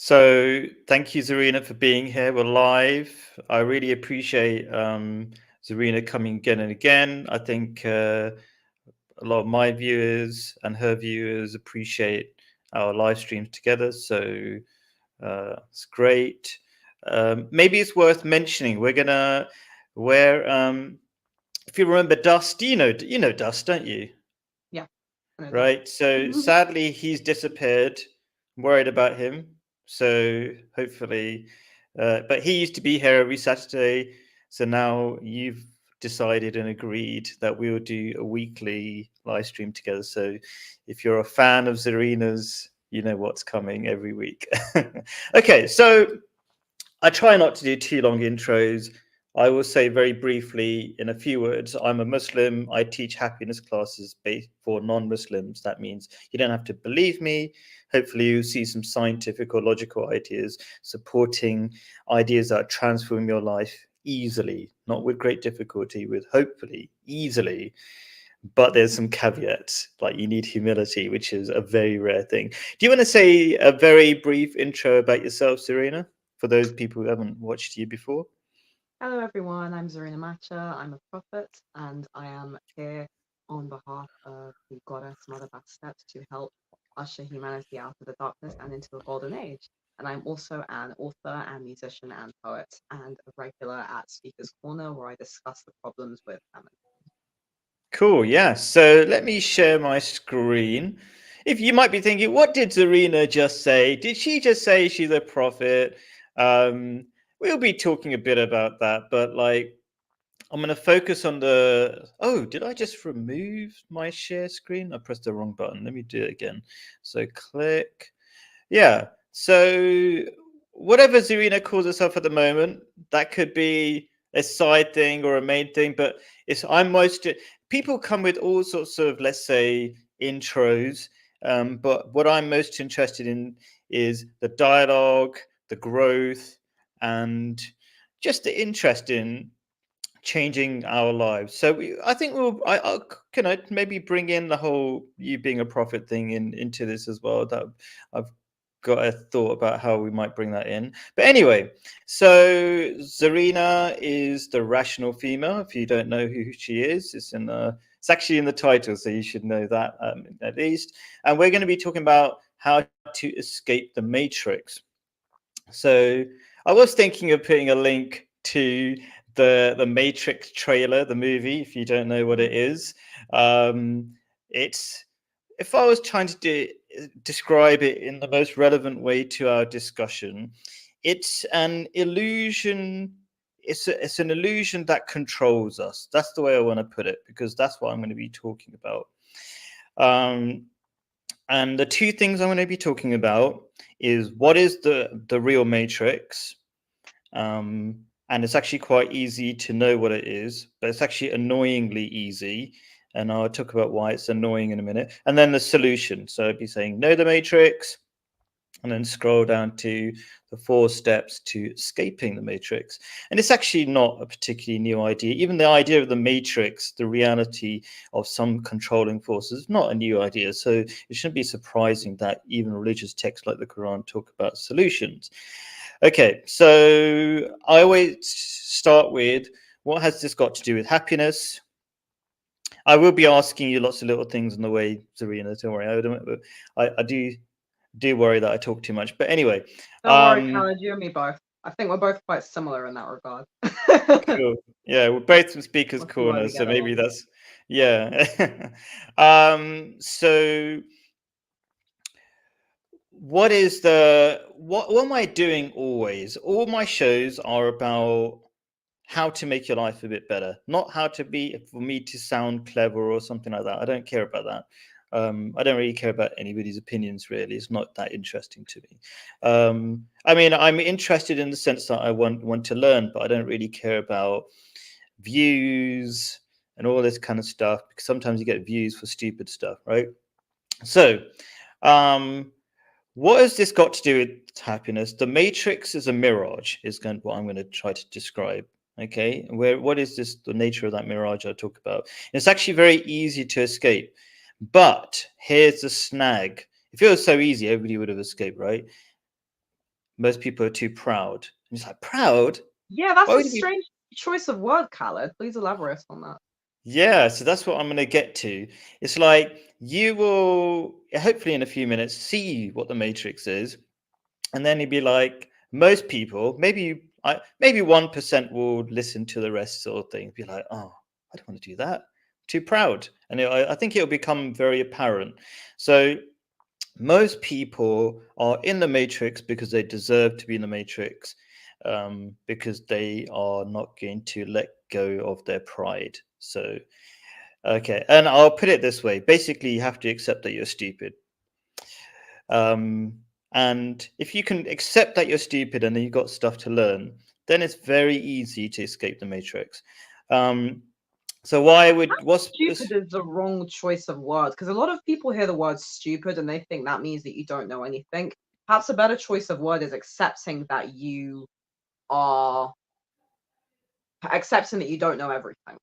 So thank you, Zarina, for being here. We're live. I really appreciate Zarina coming again and again. I think a lot of my viewers and her viewers appreciate our live streams together. So it's great. Maybe it's worth mentioning. If you remember Dust, you know Dust, don't you? Yeah, I know that. Right. So sadly, he's disappeared. I'm worried about him. So hopefully, but he used to be here every Saturday. So now you've decided and agreed that we will do a weekly live stream together. So if you're a fan of Zarina's, you know what's coming every week. Okay. So I try not to do too long intros. I will say very briefly in a few words, I'm a Muslim. I teach happiness classes based for non-Muslims. That means you don't have to believe me. Hopefully you see some scientific or logical ideas supporting ideas that transform your life easily, not with great difficulty, with hopefully easily. But there's some caveats, like you need humility, which is a very rare thing. Do you want to say a very brief intro about yourself, Serena, for those people who haven't watched you before? Hello, everyone. I'm Zarina Macha. I'm a prophet, and I am here on behalf of the goddess Mother Bastet to help usher humanity out of the darkness and into a golden age. And I'm also an author and musician and poet, and a regular at Speaker's Corner, where I discuss the problems with family. Cool, yeah. So let me share my screen. If you might be thinking, what did Zarina just say? Did she just say she's a prophet? Um, we'll be talking a bit about that, but like I'm going to focus on the. Oh, did I just remove my share screen? I pressed the wrong button. Let me do it again. So click. Yeah. So whatever Zarina calls herself at the moment, that could be a side thing or a main thing, but I'm most people come with all sorts of, let's say, intros. But what I'm most interested in is the dialogue, the growth, and just the interest in changing our lives. So I think I'll maybe bring in the whole you being a prophet thing into this as well. That I've got a thought about how we might bring that in. But anyway, so Zarina is the rational female. If you don't know who she is, it's actually in the title, so you should know that at least. And we're going to be talking about how to escape the matrix. So I was thinking of putting a link to the Matrix trailer, the movie. If you don't know what it is, um, it's if I was trying to describe it in the most relevant way to our discussion, it's an illusion. It's an illusion that controls us. That's the way I want to put it because that's what I'm going to be talking about. Um, and the two things I'm going to be talking about is what is the real matrix, um, and it's actually quite easy to know what it is, but it's actually annoyingly easy. And I'll talk about why it's annoying in a minute. And then the solution. So I'd be saying know the matrix, and then scroll down to the 4 steps to escaping the matrix. And it's actually not a particularly new idea. Even the idea of the matrix, the reality of some controlling forces, is not a new idea. So it shouldn't be surprising that even religious texts like the Quran talk about solutions. Okay, so I always start with what has this got to do with happiness? I will be asking you lots of little things on the way, Serena. Don't worry. I do worry that I talk too much. But anyway, Don't worry, um, Khaled, you and me both. I think we're both quite similar in that regard. cool. Yeah, we're both from Speaker's We'll see why Corner, we so get maybe along. that's yeah. So what am I doing always? All my shows are about how to make your life a bit better, not how to be for me to sound clever or something like that. I don't care about that. I don't really care about anybody's opinions. Really, it's not that interesting to me. I mean, I'm interested in the sense that I want to learn, but I don't really care about views and all this kind of stuff because sometimes you get views for stupid stuff, right? So, um, what has this got to do with happiness? The matrix is a mirage, what I'm going to try to describe. Okay, what is this? The nature of that mirage I talk about. It's actually very easy to escape, but here's the snag. If it was so easy, everybody would have escaped, right? most people are too proud. And it's like, proud? Yeah, that's Why a would you be? strange choice of word, Khaled. Please elaborate on that. Yeah, so that's what I'm going to get to. It's like you will, hopefully in a few minutes, see what the Matrix is, and then you'd be like, most people, maybe 1% will listen to the rest sort of thing. Be like, oh, I don't want to do that. Too proud, and I think it'll become very apparent. So most people are in the Matrix because they deserve to be in the Matrix, because they are not going to let go of their pride. So, okay, and I'll put it this way: basically, you have to accept that you're stupid. And if you can accept that you're stupid and you've got stuff to learn, then it's very easy to escape the Matrix. Um, so Stupid is the wrong choice of words because a lot of people hear the word stupid and they think that means that you don't know anything. Perhaps a better choice of word is accepting that you are accepting that you don't know everything.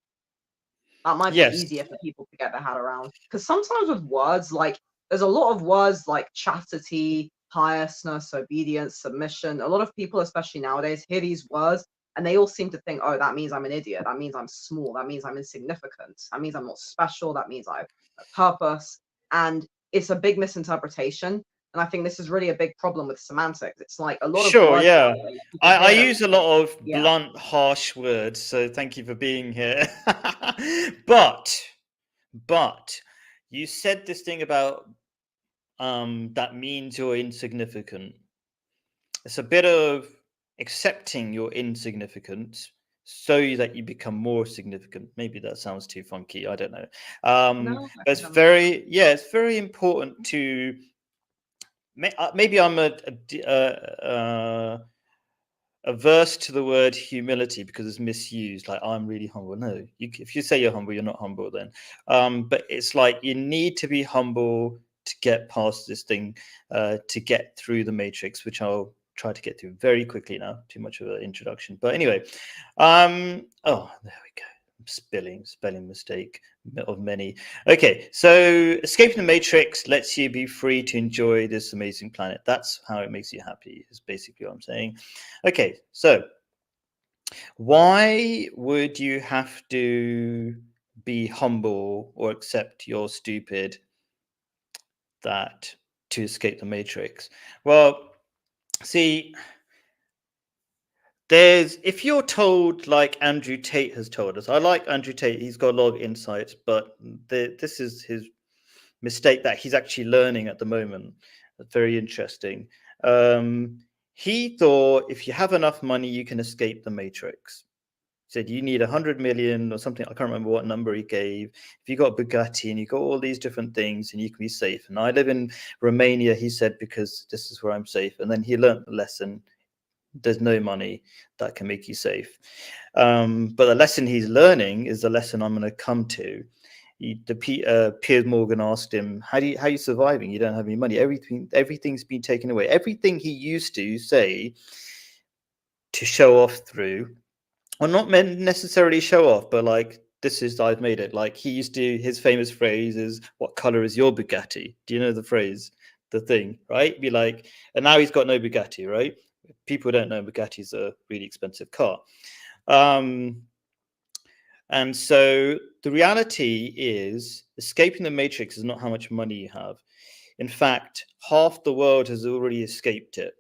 That might be yes, easier for people to get their head around. Because sometimes with words, like there's a lot of words like chastity, piousness, obedience, submission. A lot of people, especially nowadays, hear these words and they all seem to think, oh, that means I'm an idiot. That means I'm small. That means I'm insignificant. That means I'm not special. That means I have a purpose. And it's a big misinterpretation. And I think this is really a big problem with semantics. It's like a lot of sure, words yeah. nowadays, people I hear them. use a lot of Yeah. blunt, harsh words, so thank you for being here. but but you said this thing about that means you're insignificant. It's a bit of accepting your insignificance so that you become more significant. Maybe that sounds too funky. I don't know. No, I But think that makes sense. it's very important to. Maybe I'm averse to the word humility because it's misused. Like I'm really humble. No, if you say you're humble, you're not humble then. But it's like you need to be humble to get past this thing, to get through the matrix, which I'll try to get through very quickly now. Too much of an introduction, but anyway. Oh, there we go. Spelling mistake of many. Okay, so escaping the matrix lets you be free to enjoy this amazing planet. That's how it makes you happy, is basically what I'm saying. Okay, so why would you have to be humble or accept you're stupid that to escape the matrix? Well, see, if you're told like Andrew Tate has told us, I like Andrew Tate, he's got a lot of insights, but this is his mistake that he's actually learning at the moment. That's very interesting. He thought if you have enough money, you can escape the matrix. He said you need 100 million or something. I can't remember what number he gave. If you got Bugatti and you got all these different things, and you can be safe. And I live in Romania, he said, because this is where I'm safe. And then he learned the lesson. There's no money that can make you safe. But the lesson he's learning is the lesson I'm going to come to. Piers Morgan asked him, how are you surviving? You don't have any money. Everything's been taken away. Everything he used to say to show off through, or not necessarily show off, but like, this is, I've made it. Like he used to, his famous phrase is, what color is your Bugatti? Do you know the phrase, the thing, right? Be like, and now he's got no Bugatti, right? People don't know Bugatti's a really expensive car. And so the reality is escaping the matrix is not how much money you have. In fact, half the world has already escaped it.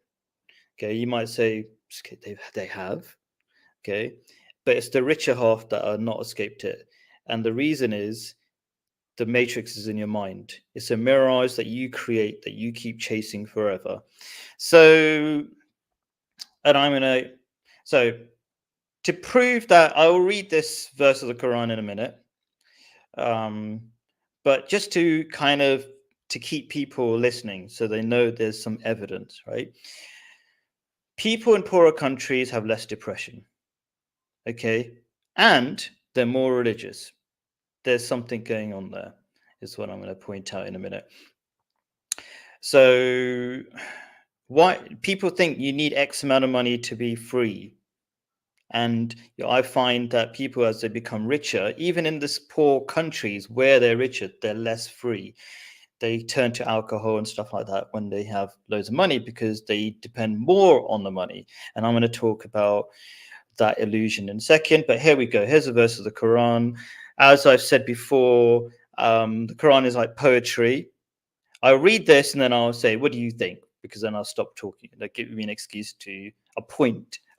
Okay, you might say they have, okay, but it's the richer half that are not escaped it. And the reason is the matrix is in your mind. It's a mirage that you create that you keep chasing forever. So, and I'm gonna, so to prove that, I will read this verse of the Quran in a minute. But just to kind of to keep people listening so they know there's some evidence, right? People in poorer countries have less depression, okay? And they're more religious. There's something going on there, is what I'm going to point out in a minute. So, why people think you need X amount of money to be free? And I find that people, as they become richer, even in these poor countries where they're richer, they're less free. they turn to alcohol and stuff like that when they have loads of money because they depend more on the money. And I'm going to talk about that illusion in a second. But here we go. Here's a verse of the Quran. As I've said before, the Quran is like poetry. I'll read this and then I'll say, what do you think? Because then I'll stop talking. That gives me an excuse to a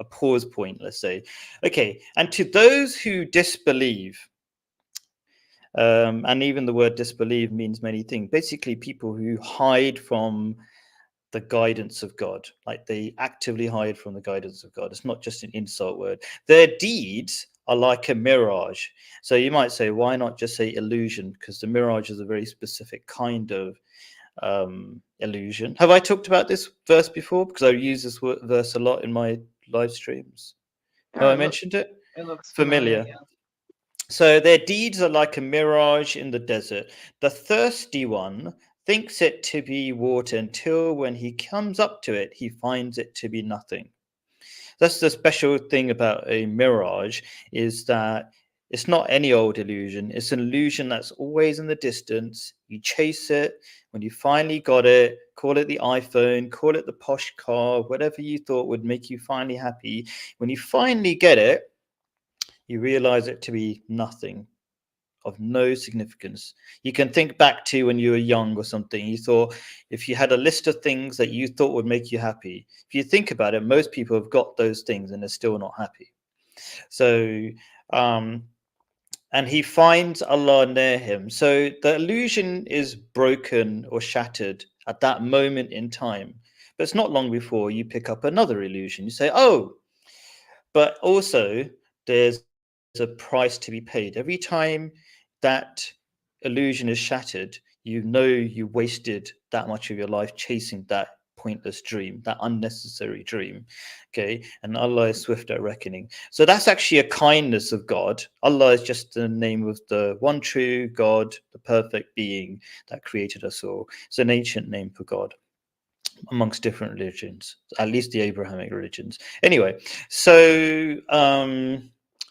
pause point, let's say. Okay. And to those who disbelieve, and even the word disbelieve means many things. Basically, people who hide from the guidance of God, like they actively hide from the guidance of God. It's not just an insult word. Their deeds are like a mirage. So you might say, why not just say illusion? Because the mirage is a very specific kind of illusion. Have I talked about this verse before? Because I use this verse a lot in my live streams. Have Yeah, I mentioned it? it looks familiar. Familiar. Yeah. So their deeds are like a mirage in the desert. The thirsty one thinks it to be water until when he comes up to it, he finds it to be nothing. That's the special thing about a mirage is that it's not any old illusion. It's an illusion that's always in the distance. You chase it. When you finally got it, call it the iPhone, call it the posh car, whatever you thought would make you finally happy. When you finally get it, you realize it to be nothing, of no significance. You can think back to when you were young or something. You thought if you had a list of things that you thought would make you happy, if you think about it, most people have got those things and they're still not happy. So, and he finds Allah near him. So the illusion is broken or shattered at that moment in time. But it's not long before you pick up another illusion. You say, oh, but also there's a price to be paid. Every time that illusion is shattered, you know you wasted that much of your life chasing that pointless dream, that unnecessary dream. Okay. And Allah is swift at reckoning. So that's actually a kindness of God. Allah is just the name of the one true God, the perfect being that created us all. It's an ancient name for God amongst different religions, at least the Abrahamic religions. Anyway, so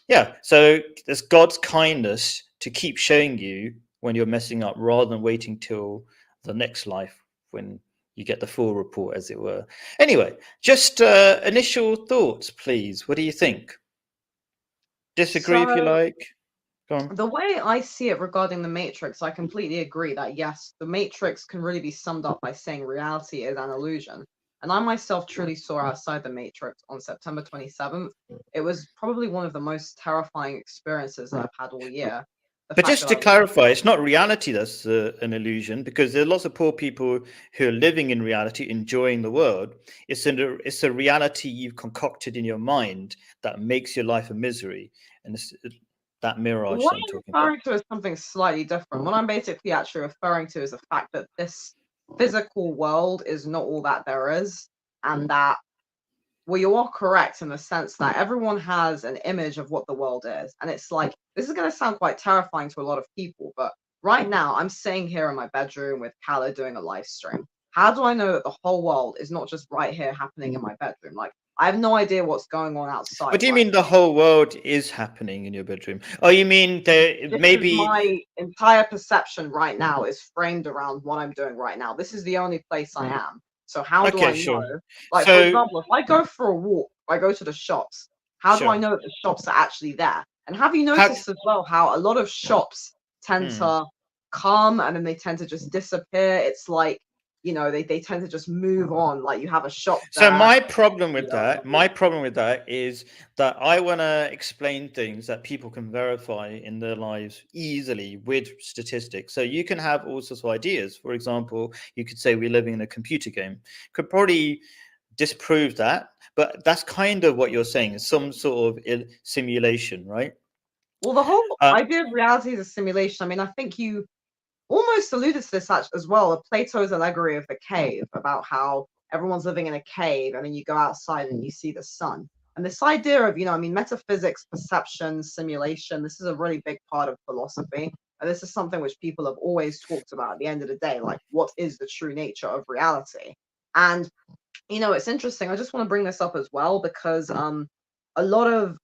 yeah, so there's God's kindness to keep showing you when you're messing up rather than waiting till the next life when you get the full report, as it were. Anyway, just initial thoughts, please. What do you think? Disagree if you So like. Go on. the way I see it regarding the Matrix, I completely agree that yes, the Matrix can really be summed up by saying reality is an illusion. And I myself truly saw outside the Matrix on September 27th. It was probably one of the most terrifying experiences that I've had all year. The But fact just that to I was clarify, it's not reality that's an illusion, because there are lots of poor people who are living in reality, enjoying the world. It's a reality you've concocted in your mind that makes your life a misery, and it's that mirage what that I'm I'm talking about. referring to is something slightly different. What I'm basically actually referring to is the fact that this physical world is not all that there is, and that well, you are correct in the sense that everyone has an image of what the world is. And it's like, this is going to sound quite terrifying to a lot of people, but right now I'm sitting here in my bedroom with Kala doing a live stream. How do I know that the whole world is not just right here happening in my bedroom? Like, I have no idea what's going on What outside do you right mean the whole world is happening in your bedroom? Oh, you mean there this is maybe? my entire perception right now is framed around what I'm doing right now. This is the only place I am. So how do Okay, I sure. know? Like, for So example, if I go for a walk, I go to the shops, how do I sure. know that the shops are actually there? And have you Have noticed as well how a lot of shops tend hmm. to come and then they tend to just disappear? It's like, they tend to just move on. Like you have a shop So there, my problem with something. my problem with that is that I want to explain things that people can verify in their lives easily with statistics. So you can have all sorts of ideas. For example, you could say we're living in a computer game. Could probably disprove that, but that's kind of what you're saying is some sort of simulation, right? Well, the whole Uh, idea of reality is a simulation. I mean, I think you almost alluded to this as well, Plato's allegory of the cave, about how everyone's living in a cave and then you go outside and you see the sun. And this idea of, I mean, metaphysics, perception, simulation, this is a really big part of philosophy. And this is something which people have always talked about at the end of the day, like what is the true nature of reality? And it's interesting. I just want to bring this up as well because a lot of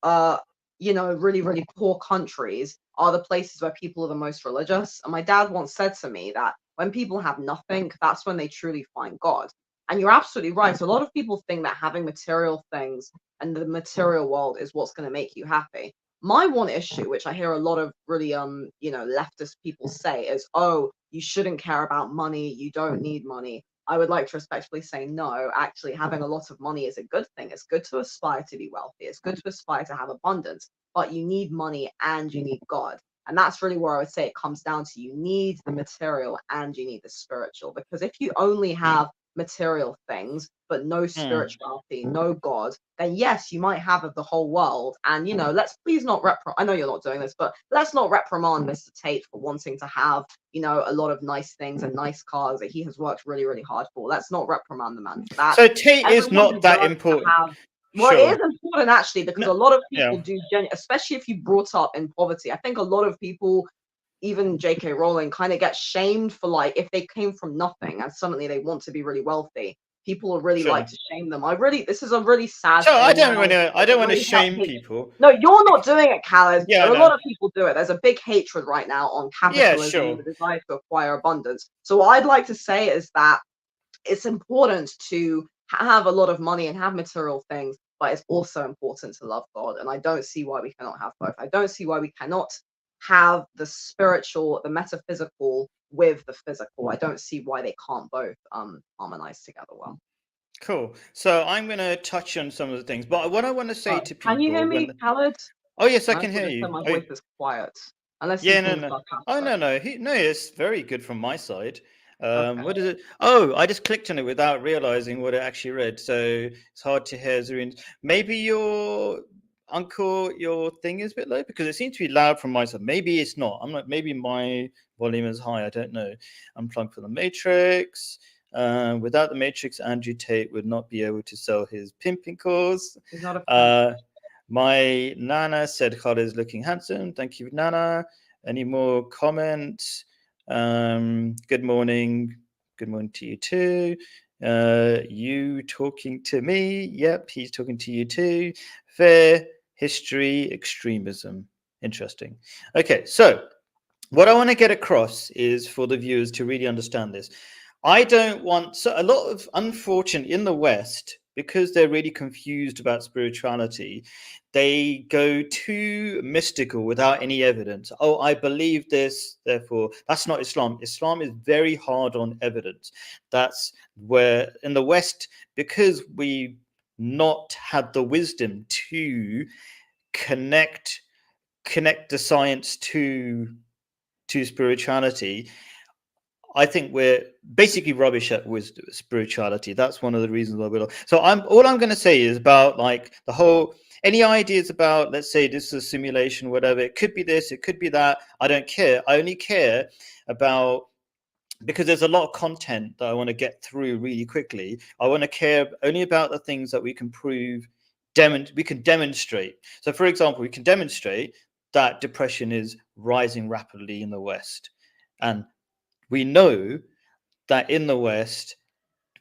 really, really poor countries are the places where people are the most religious. And my dad once said to me that When people have nothing, that's when they truly find God. And you're absolutely right. A lot of people think that having material things and the material world is what's going to make you happy. My one issue, which I hear a lot of really leftist people say, is, oh, you shouldn't care about money, you don't need money. I would like to respectfully say no. Actually, having a lot of money is a good thing. It's good to aspire to be wealthy. It's good to aspire to have abundance, but you need money and you need God. And that's really where I would say it comes down to, you need the material and you need the spiritual. Because if you only have material things but no spirituality, no God, then yes, you might have of the whole world. And let's please not I know you're not doing this, but let's not reprimand Mr. Tate for wanting to have a lot of nice things and nice cars that he has worked really, really hard for. Let's not reprimand the man for that. So Tate is Everyone not that deserves to important. have. Well, Sure. it is important actually, because a lot of Yeah. people do, especially if you brought up in poverty. I think a lot of people, even J.K. Rowling, kind of get shamed for, like, if they came from nothing and suddenly they want to be really wealthy. People really like to shame them. This is a really sad So thing. I don't want to shame hate. people. No, you're not doing it, Khaled. Yeah, A lot of people do it. There's a big hatred right now on capitalism, sure. the desire to acquire abundance. So what I'd like to say is that it's important to have a lot of money and have material things, but it's also important to love God. And I don't see why we cannot have both. I don't see why we cannot have the spiritual, the metaphysical with the physical. I don't see why they can't both harmonize together well. Cool. So I'm going to touch on some of the things, but what I want to say to people. Can you hear me, Khaled? Oh yes, I can hear you. My voice is quiet. Unless no. Oh no, no, it's very good from my side. What is it? Oh, I just clicked on it without realizing what it actually read, so it's hard to hear Zareen. Maybe your thing is a bit low, because it seems to be loud from my side. Maybe it's not. I'm not. Maybe my volume is high. I don't know. Unplugged from the Matrix. Without the Matrix, Andrew Tate would not be able to sell his pimping course. He's not a My Nana said Khaled is looking handsome. Thank you, Nana. Any more comments? Good morning. Good morning to you too. You talking to me? Yep, he's talking to you too. Fair history, extremism. Interesting. Okay, so what I want to get across is for the viewers to really understand this. I don't want, so a lot of, unfortunately, in the West, because they're really confused about spirituality, they go too mystical without any evidence. Oh, I believe this, therefore that's not Islam. Islam is very hard on evidence. That's where in the West, because we not had the wisdom to connect the science to spirituality, I think we're basically rubbish at wisdom, spirituality. That's one of the reasons why we're. So all I'm going to say is about, like, the whole, any ideas about, let's say this is a simulation, whatever. It could be this, it could be that. I don't care. I only care about, because there's a lot of content that I want to get through really quickly. I want to care only about the things that we can prove, we can demonstrate. So, for example, we can demonstrate that depression is rising rapidly in the West, and we know that in the West,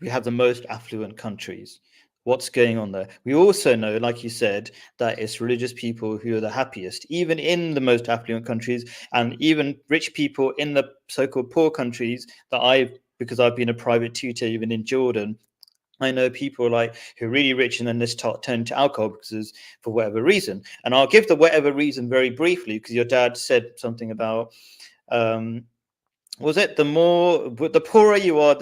we have the most affluent countries. What's going on there? We also know, like you said, that it's religious people who are the happiest, even in the most affluent countries, and even rich people in the so-called poor countries because I've been a private tutor, even in Jordan. I know people like who are really rich and then this turn to alcohol because for whatever reason. And I'll give the whatever reason very briefly, because your dad said something about, was it the poorer you are,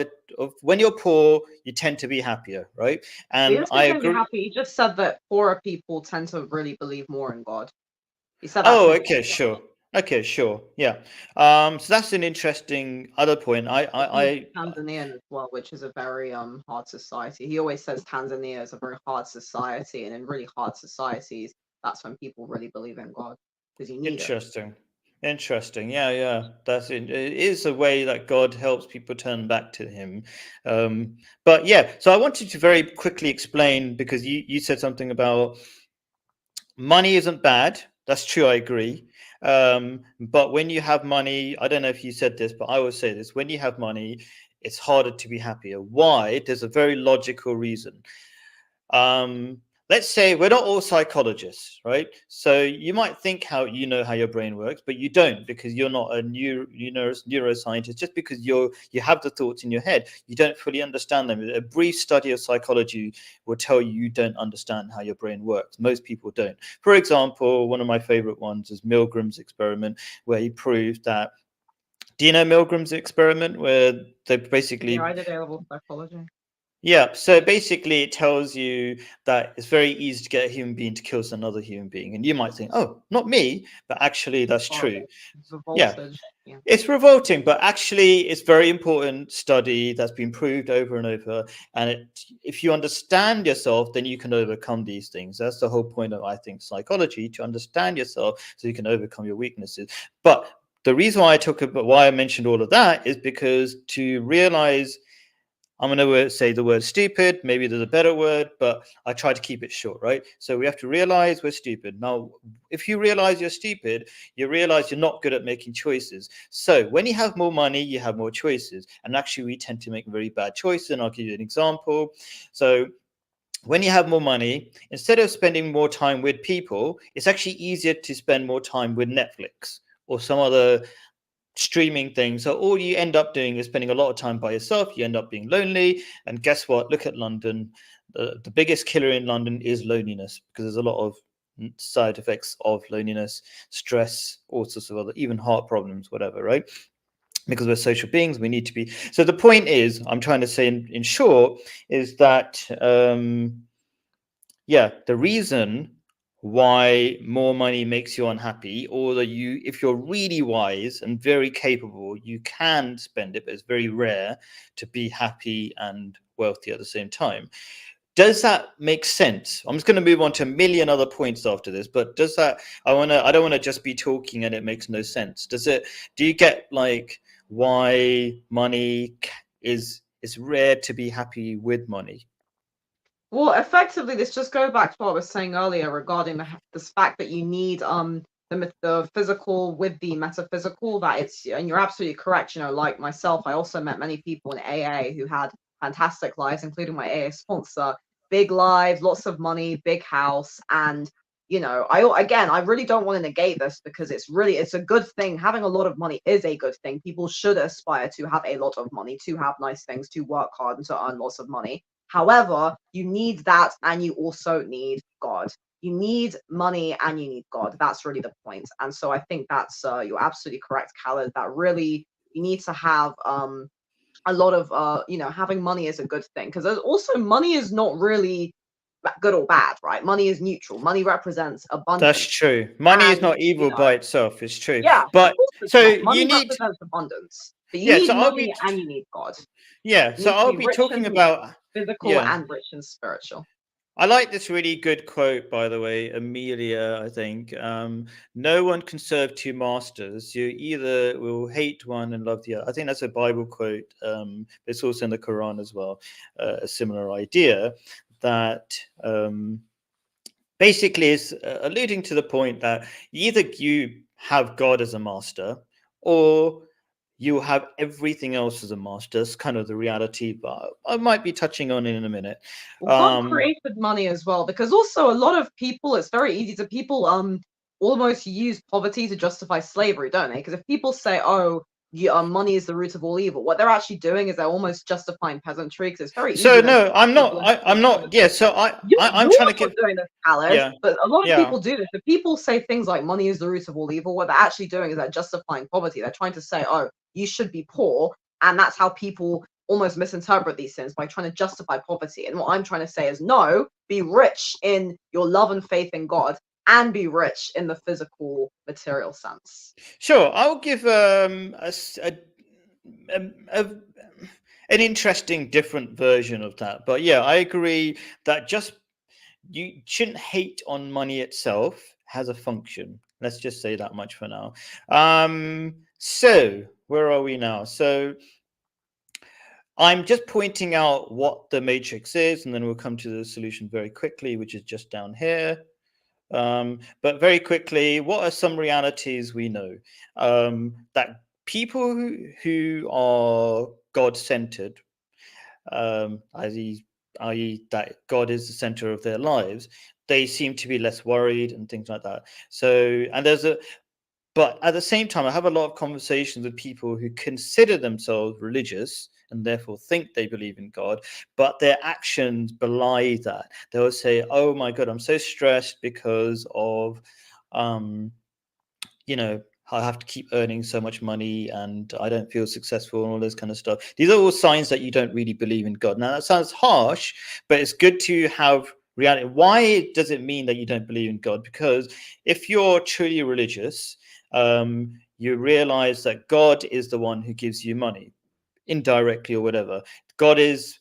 when you're poor, you tend to be happier, right? And I agree. Happy. He just said that poorer people tend to really believe more in God. He said that. Oh, okay, sure. Okay, sure. Yeah. So that's an interesting other point. Tanzanian as well, which is a very hard society. He always says Tanzania is a very hard society, and in really hard societies, that's when people really believe in God, because you need Interesting. Interesting. Yeah. That's it. It is a way that God helps people turn back to him. But yeah, so I wanted to very quickly explain, because you said something about money isn't bad. That's true. I agree. But when you have money, I don't know if you said this, but I will say this: when you have money, it's harder to be happier. Why? There's a very logical reason. let's say we're not all psychologists, right? So you might think how you know how your brain works, but you don't, because you're not a neuroscientist. Just because you have the thoughts in your head, you don't fully understand them. A brief study of psychology will tell you don't understand how your brain works. Most people don't. For example, one of my favorite ones is Milgram's experiment, where he proved that. Do you know Milgram's experiment, where they Yeah, basically I did A-level psychology. yeah, so basically it tells you that it's very easy to get a human being to kill another human being. And you might think, oh, not me, but actually that's true. Horrible. The Yeah, voltage. Yeah. it's revolting, but actually it's very important study that's been proved over and over. And if you understand yourself, then you can overcome these things. That's the whole point of, I think, psychology, to understand yourself so you can overcome your weaknesses. But the reason why why I mentioned all of that is because to realize, I'm going to say the word stupid. Maybe there's a better word, but I try to keep it short, right? So we have to realize we're stupid. Now, if you realize you're stupid, you realize you're not good at making choices. So when you have more money, you have more choices. And actually, we tend to make very bad choices. And I'll give you an example. So when you have more money, instead of spending more time with people, it's actually easier to spend more time with Netflix or some other streaming thing. So all you end up doing is spending a lot of time by yourself. You end up being lonely. And guess what? Look at London. The biggest killer in London is loneliness, because there's a lot of side effects of loneliness, stress, all sorts of other, even heart problems, whatever, right? Because we're social beings, we need to be. So the point is, I'm trying to say in short, is that yeah, the reason why more money makes you unhappy, or that if you're really wise and very capable, you can spend it, but it's very rare to be happy and wealthy at the same time. Does that make sense? I'm just going to move on to a million other points after this, but does that, I don't want to just be talking and it makes no sense. Do you get like why money is, it's rare to be happy with money? Well, effectively, this just goes back to what I was saying earlier regarding the fact that you need the physical with the metaphysical. That it's, and you're absolutely correct. You know, like myself, I also met many people in AA who had fantastic lives, including my AA sponsor. Big lives, lots of money, big house, and I really don't want to negate this, because it's a good thing. Having a lot of money is a good thing. People should aspire to have a lot of money, to have nice things, to work hard, and to earn lots of money. However, you need that, and you also need God. You need money and you need God. That's really the point. And so I think that's you're absolutely correct, Khaled. That really you need to have a lot of having money is a good thing, because also money is not really good or bad, right? Money is neutral. Money represents That's abundance, true. Money is and not evil by itself. It's true. yeah, of But course it's so not. you Money need, represents abundance, but you yeah. need So money and you need God. You So need to I'll be be rich talking and about, physical yeah. and rich and spiritual. I like this really good quote, by the way, Amelia, I think. No one can serve two masters. You either will hate one and love the other. I think that's a Bible quote. It's also in the Quran as well. A similar idea that basically is alluding to the point that either you have God as a master, or you have everything else as a master. It's kind of the reality, but I might be touching on it in a minute. Well, God created money as well, because also a lot of people, it's very easy to people almost use poverty to justify slavery, don't they? Because if people say, "Oh, money is the root of all evil," what they're actually doing is they're almost justifying peasantry, because it's very So easy then to no, have I'm not. people into I'm not. Yeah. peasantry. So I'm You're trying to not give. doing this, Khaled, Yeah. but a lot of Yeah. people do this. If people say things like money is the root of all evil, what they're actually doing is they're justifying poverty. They're trying to say, "Oh, you should be poor," and that's how people almost misinterpret these things, by trying to justify poverty. And what I'm trying to say is, no, be rich in your love and faith in God, and be rich in the physical material sense. Sure. I'll give a, a an interesting, different version of that. But yeah, I agree that just you shouldn't hate on money itself. Has a function. Let's just say that much for now. So where are we now? So I'm just pointing out what the matrix is, and then we'll come to the solution very quickly, which is just down here. But very quickly, what are some realities we know? That people who are God-centered, as he i.e., that God is the center of their lives, they seem to be less worried and things like that. So, and but at the same time, I have a lot of conversations with people who consider themselves religious and therefore think they believe in God, but their actions belie that. They will say, "Oh my God, I'm so stressed because of, um, I have to keep earning so much money and I don't feel successful and all this kind of stuff." These are all signs that you don't really believe in God. Now, that sounds harsh, but it's good to have reality. Why does it mean that you don't believe in God? Because if you're truly religious, you realize that God is the one who gives you money, indirectly or whatever. God is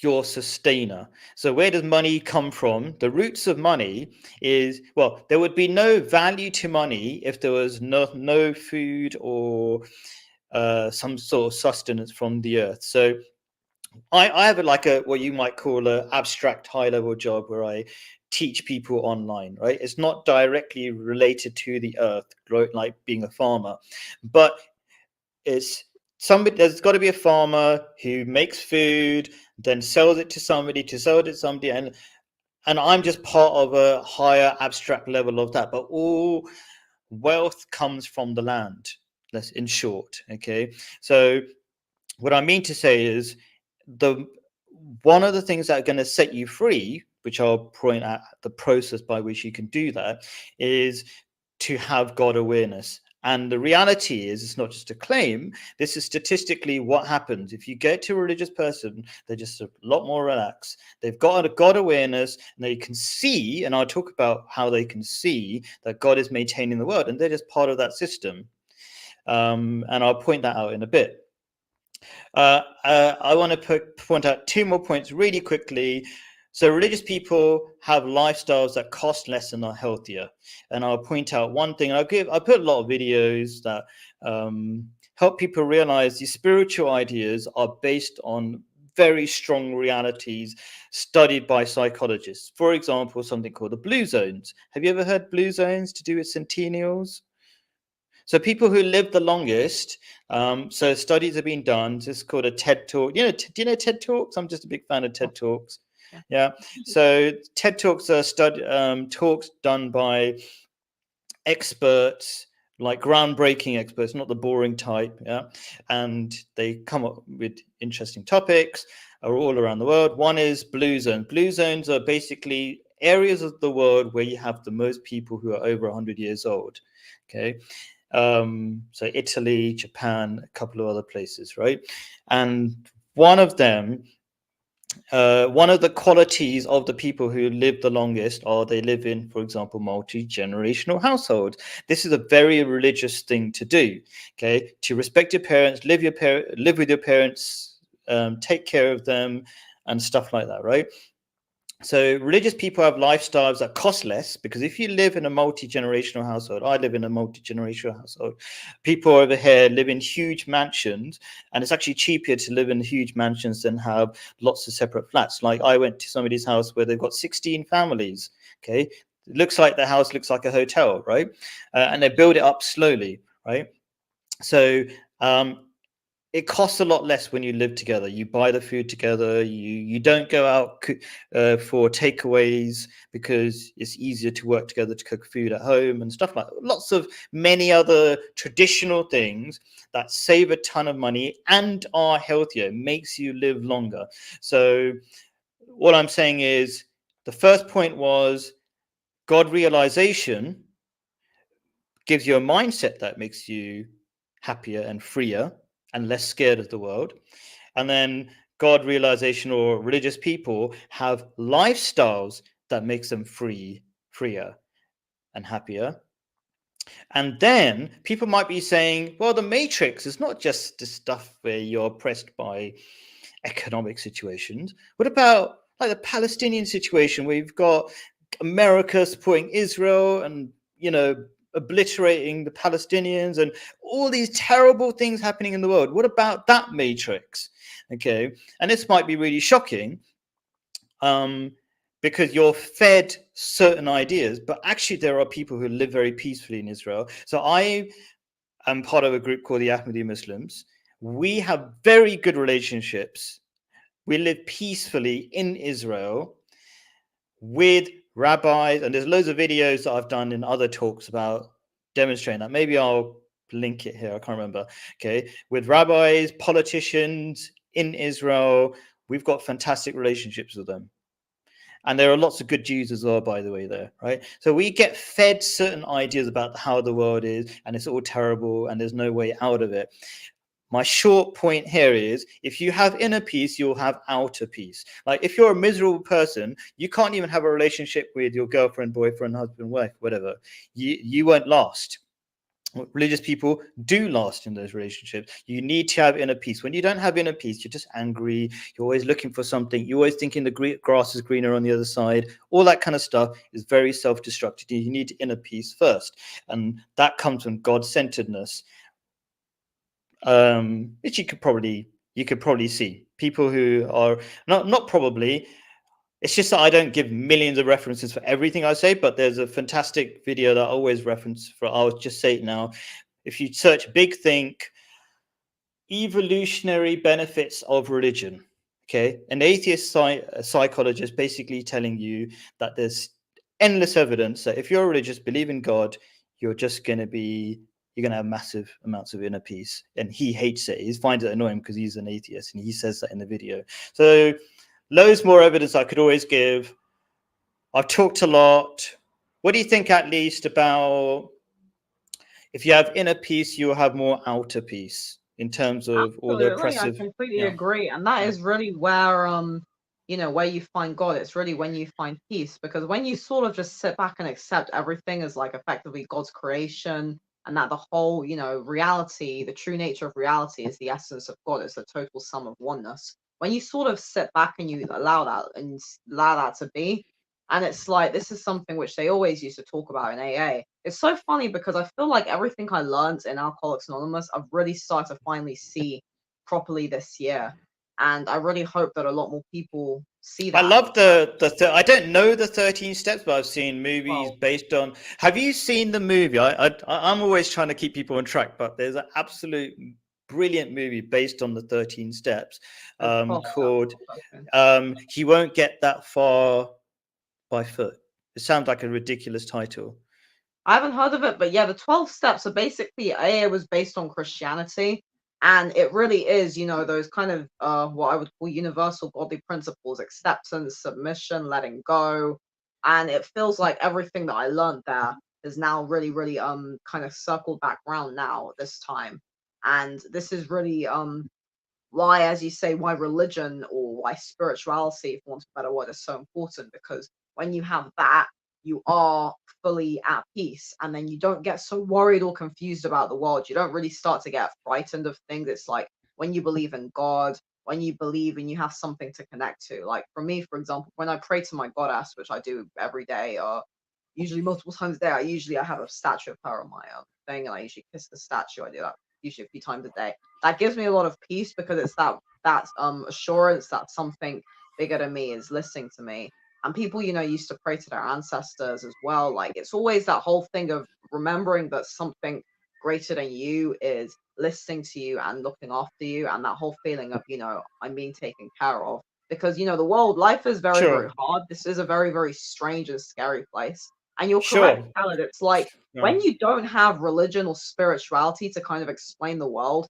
your sustainer. So where does money come from? The roots of money is, well, there would be no value to money if there was no food or some sort of sustenance from the earth. So I have like a what you might call a abstract high level job where I teach people online, right? It's not directly related to the earth, like being a farmer, but it's somebody. There's got to be a farmer who makes food, then sells it to somebody to sell it to somebody, and I'm just part of a higher abstract level of that. But all wealth comes from the land. That's in short. Okay, so what I mean to say is the one of the things that are going to set you free, which I'll point at the process by which you can do that, is to have God awareness. And the reality is, it's not just a claim. This is statistically what happens. If you get to a religious person, they're just a lot more relaxed. They've got a God awareness and they can see, and I'll talk about how they can see that God is maintaining the world and they're just part of that system. And I'll point that out in a bit. I want to point out two more points really quickly. So religious people have lifestyles that cost less and are healthier. And I'll point out one thing. I put a lot of videos that help people realize these spiritual ideas are based on very strong realities studied by psychologists. For example, something called the blue zones. Have you ever heard blue zones to do with centennials? So people who live the longest, so studies have been done. This is called a TED Talk. Do you know TED Talks? I'm just a big fan of TED Talks. Yeah. So TED Talks are talks done by experts, like groundbreaking experts, not the boring type. Yeah. And they come up with interesting topics are all around the world. One is blue zones. Blue zones are basically areas of the world where you have the most people who are over 100 years old. Okay. So Italy, Japan, a couple of other places, right? And one of them, one of the qualities of the people who live the longest are they live in, for example, multi-generational households. This is a very religious thing to do, okay? To respect your parents, live with your parents, take care of them, and stuff like that, right? So religious people have lifestyles that cost less because if you live in a multi-generational household, I live in a multi-generational household, people over here live in huge mansions, and it's actually cheaper to live in huge mansions than have lots of separate flats. Like I went to somebody's house where they've got 16 families. Okay. It looks like the house looks like a hotel, right? And they build it up slowly, right? So it costs a lot less when you live together. You buy the food together. You don't go out for takeaways because it's easier to work together to cook food at home and stuff like that. Lots of many other traditional things that save a ton of money and are healthier, makes you live longer. So what I'm saying is the first point was God realization gives you a mindset that makes you happier and freer and less scared of the world. And then God realization or religious people have lifestyles that makes them freer and happier. And then people might be saying, well, the matrix is not just the stuff where you're oppressed by economic situations. What about like the Palestinian situation where you've got America supporting Israel and, obliterating the Palestinians and all these terrible things happening in the world? What about that matrix? Okay. And this might be really shocking because you're fed certain ideas, but actually there are people who live very peacefully in Israel. So I am part of a group called the Ahmadi Muslims. We have very good relationships we live peacefully in Israel with rabbis, and there's loads of videos that I've done in other talks about demonstrating that. Maybe I'll link it here, I can't remember. Okay, with rabbis, politicians in Israel, we've got fantastic relationships with them. And there are lots of good Jews as well, by the way, there, right? So we get fed certain ideas about how the world is, and it's all terrible, and there's no way out of it. My short point here is, if you have inner peace, you'll have outer peace. Like, if you're a miserable person, you can't even have a relationship with your girlfriend, boyfriend, husband, wife, whatever. You won't last. Religious people do last in those relationships. You need to have inner peace. When you don't have inner peace, you're just angry. You're always looking for something. You're always thinking the grass is greener on the other side. All that kind of stuff is very self-destructive. You need inner peace first. And that comes from God-centeredness, which you could probably see. People who are not probably. It's just that I don't give millions of references for everything I say, but there's a fantastic video that I always reference for. I'll just say it now. If you search Big Think, evolutionary benefits of religion, okay, an atheist psychologist basically telling you that there's endless evidence that if you're religious, believe in God, you're going to have massive amounts of inner peace. And he hates it. He finds it annoying because he's an atheist, and he says that in the video. So loads more evidence I could always give. I've talked a lot. What do you think, at least, about if you have inner peace, you'll have more outer peace in terms of all the Absolutely, I oppressive? completely agree. And that is really where where you find God. It's really when you find peace, because when you sort of just sit back and accept everything as like effectively God's creation, and that the whole, reality, the true nature of reality is the essence of God, it's the total sum of oneness. When you sort of sit back and you allow that to be, and it's like, this is something which they always used to talk about in AA. It's so funny because I feel like everything I learned in Alcoholics Anonymous, I've really started to finally see properly this year. And I really hope that a lot more people see I that. love I don't know the 13 steps, but I've seen movies Well, based on. Have you seen the movie? I'm always trying to keep people on track, but there's an absolute brilliant movie based on the 13 steps, the 12 called steps, okay. He Won't Get That Far by Foot. It sounds like a ridiculous title. I haven't heard of it, but yeah, the 12 steps are basically, AA was based on Christianity. And it really is, those kind of what I would call universal godly principles: acceptance, submission, letting go. And it feels like everything that I learned there is now really, really kind of circled back around now this time. And this is really why, as you say, why religion, or why spirituality, if you want a better word, is so important. Because when you have that, you are fully at peace, and then you don't get so worried or confused about the world. You don't really start to get frightened of things. It's like when you believe in God, when you believe and you have something to connect to. Like for me, for example, when I pray to my goddess, which I do every day, or usually multiple times a day, I have a statue of her on my thing, and I usually kiss the statue. I do that usually a few times a day. That gives me a lot of peace, because it's that assurance that something bigger than me is listening to me. And people, used to pray to their ancestors as well. Like, it's always that whole thing of remembering that something greater than you is listening to you and looking after you, and that whole feeling of, I'm being taken care of. Because, the world, life is very, very Sure. hard. This is a very, very strange and scary place. And you're Sure. correct, Khaled. It's like, Yeah. when you don't have religion or spirituality to kind of explain the world,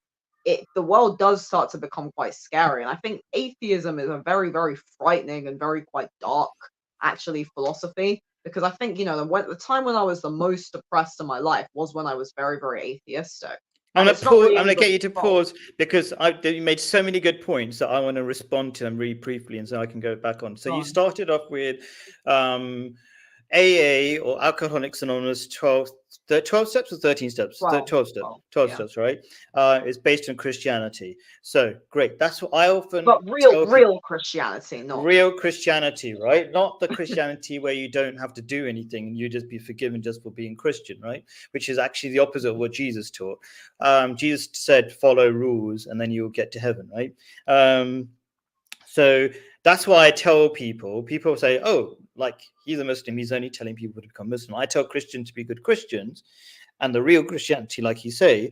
the world does start to become quite scary. And I think atheism is a very, very frightening and very quite dark, actually, philosophy. Because I think, the time when I was the most depressed in my life was when I was very, very atheistic. I'm And going it's not really to get you to fault. pause, because you made so many good points that I want to respond to them really briefly, and so I can go back on. So you started off with AA, or Alcoholics Anonymous, 12 steps or 13 steps? 12 steps. 12 steps, right? It's based on Christianity. So great. That's what I often But tell real Christianity, not real Christianity, right? Not the Christianity where you don't have to do anything and you just be forgiven just for being Christian, right? Which is actually the opposite of what Jesus taught. Jesus said, follow rules and then you'll get to heaven, right? So that's why I tell people say, oh, like, he's a Muslim, he's only telling people to become Muslim. I tell Christians to be good Christians, and the real Christianity, like you say,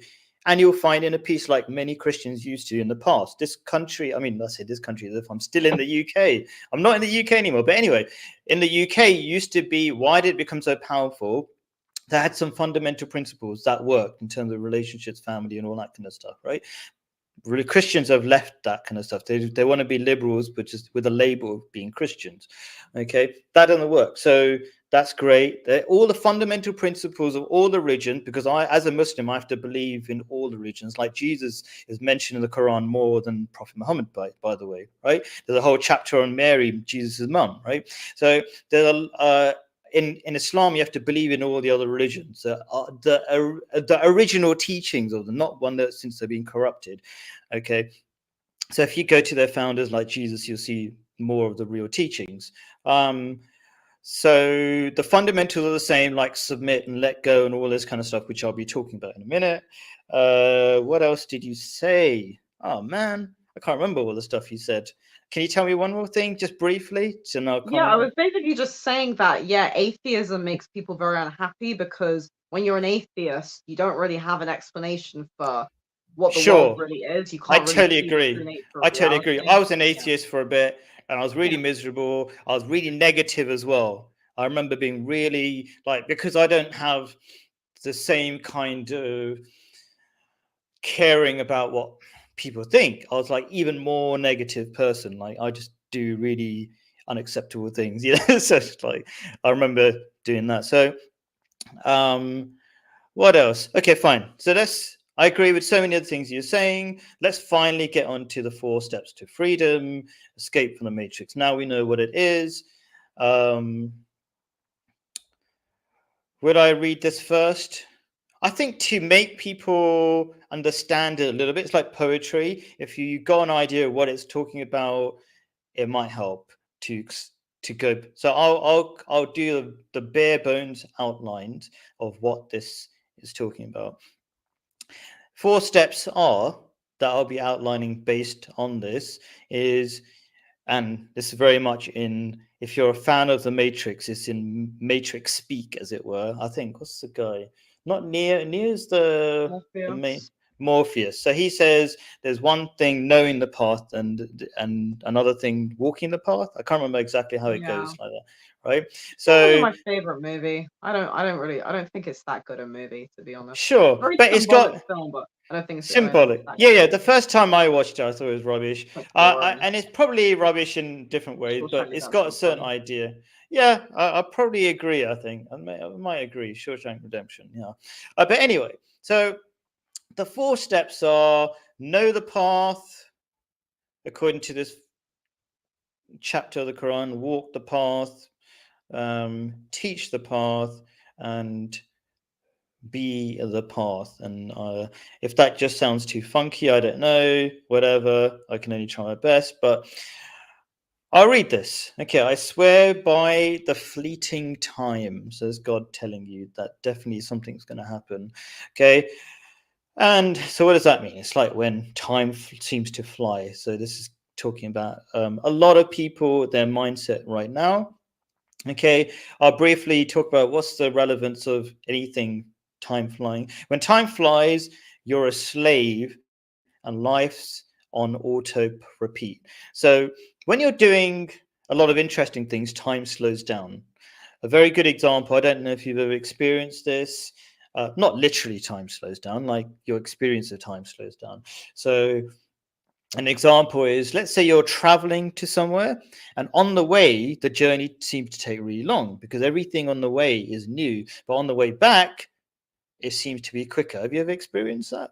And you'll find inner peace like many Christians used to in the past. This country, I mean, I say this country as if I'm still in the UK. I'm not in the UK anymore. But anyway, in the UK used to be, why did it become so powerful? They had some fundamental principles that worked in terms of relationships, family, and all that kind of stuff, right? Really, Christians have left that kind of stuff. They want to be liberals, but just with a label of being Christians. Okay, that doesn't work. So that's great. All the fundamental principles of all the religions, because I, as a Muslim, I have to believe in all the religions. Like Jesus is mentioned in the Quran more than Prophet Muhammad, by the way, right? There's a whole chapter on Mary, Jesus' mum, right? So there's a in Islam, you have to believe in all the other religions, the original teachings of them, not one that since they've been corrupted. Okay, so if you go to their founders like Jesus, you'll see more of the real teachings. So the fundamentals are the same, like submit and let go and all this kind of stuff, which I'll be talking about in a minute. What else did you say? Oh man, I can't remember all the stuff you said. Can you tell me one more thing, just briefly, to now Yeah, I comment? was basically just saying that, yeah, atheism makes people very unhappy because when you're an atheist, you don't really have an explanation for what the world Sure, really is. You I can't really totally see the true agree. nature I of totally agree. reality. I was an Yeah, atheist for a bit, and I was really yeah, miserable. I was really negative as well. I remember being really like, because I don't have the same kind of caring about what people think. I was like even more negative person. Like I just do really unacceptable things. You know, so it's like I remember doing that. So what else? Okay, fine. So I agree with so many other things you're saying. Let's finally get on to the 4 steps to freedom, escape from the matrix. Now we know what it is. Um, would I read this first? I think to make people understand it a little bit, it's like poetry. If you got an idea of what it's talking about, it might help to go. So I'll do the bare bones outlines of what this is talking about. 4 steps are that I'll be outlining based on this is, and this is very much in, if you're a fan of the Matrix, it's in Matrix speak, as it were. I think, what's the guy? Not Neo. Neo's the main Morpheus. Morpheus. So he says there's one thing knowing the path and another thing walking the path. I can't remember exactly how it Yeah. goes like that, right? That wasn't So my favorite movie. I don't think it's that good a movie, to be honest. sure, Very but it's symbolic got film, but I don't think it's symbolic. that Yeah, good. yeah. The first time I watched it, I thought it was rubbish. It's like boring. And it's probably rubbish in different ways, but Shawshank it's got a Redemption's certain funny. idea. Yeah, I probably agree. I think I might agree. Shawshank Redemption. Yeah. But anyway, so the 4 steps are know the path, according to this chapter of the Quran, walk the path, teach the path, and be the path. And if that just sounds too funky, I don't know, whatever, I can only try my best, but I'll read this. Okay, I swear by the fleeting time, says God telling you that definitely something's going to happen. Okay, and so what does that mean? It's like when time seems to fly. So this is talking about a lot of people, their mindset right now. Okay, I'll briefly talk about what's the relevance of anything time flying. When time flies, you're a slave and life's on auto repeat. So when you're doing a lot of interesting things, time slows down. A very good example, I don't know if you've ever experienced this. Not literally time slows down, like your experience of time slows down. So an example is, let's say you're traveling to somewhere, and on the way the journey seems to take really long because everything on the way is new, but on the way back it seems to be quicker. Have you ever experienced that?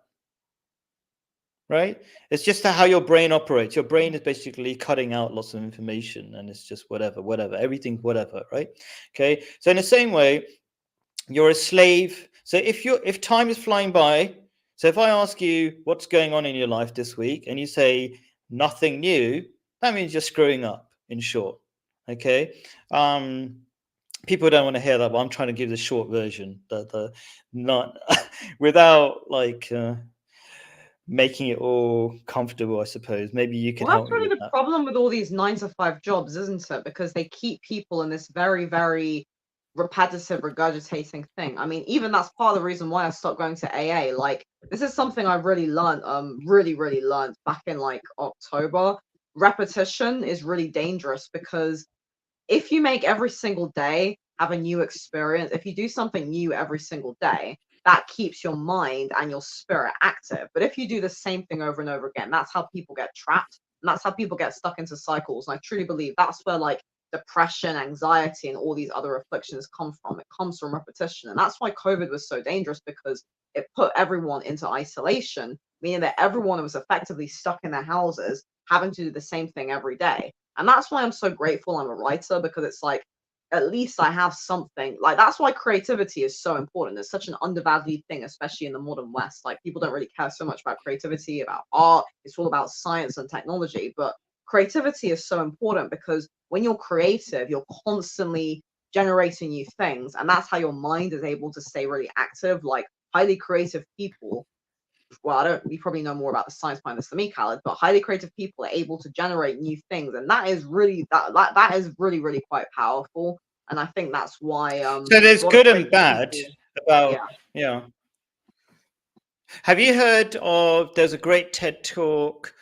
Right, it's just how your brain operates. Your brain is basically cutting out lots of information, and it's just whatever, everything, whatever, right? Okay, so in the same way, you're a slave. So if time is flying by, so if I ask you what's going on in your life this week and you say nothing new, that means you're screwing up, in short. Okay, people don't want to hear that, but I'm trying to give the short version, the not without like making it all comfortable, I suppose. Maybe you can Well, help that's me really with the that. problem with all these 9 to 5 jobs, isn't it? Because they keep people in this very, very repetitive regurgitating thing. I mean, even that's part of the reason why I stopped going to AA. Like, this is something I've really learned, really learned back in like October. Repetition is really dangerous because if you make every single day have a new experience, if you do something new every single day, that keeps your mind and your spirit active. But if you do the same thing over and over again, that's how people get trapped. And that's how people get stuck into cycles. And I truly believe that's where like depression, anxiety, and all these other afflictions come from. It comes from repetition. And that's why COVID was so dangerous, because it put everyone into isolation, meaning that everyone was effectively stuck in their houses, having to do the same thing every day. And that's why I'm so grateful I'm a writer, because it's like, at least I have something. Like, that's why creativity is so important. It's such an undervalued thing, especially in the modern West. Like, people don't really care so much about creativity, about art. It's all about science and technology. But creativity is so important because when you're creative, you're constantly generating new things. And that's how your mind is able to stay really active. Like, highly creative people, well, you probably know more about the science behind this than me, Khaled, but highly creative people are able to generate new things. And that is really, that is really, really quite powerful. And I think that's why So there's a lot of good and creative bad people, about, yeah. yeah. Have you heard of, there's a great TED talk.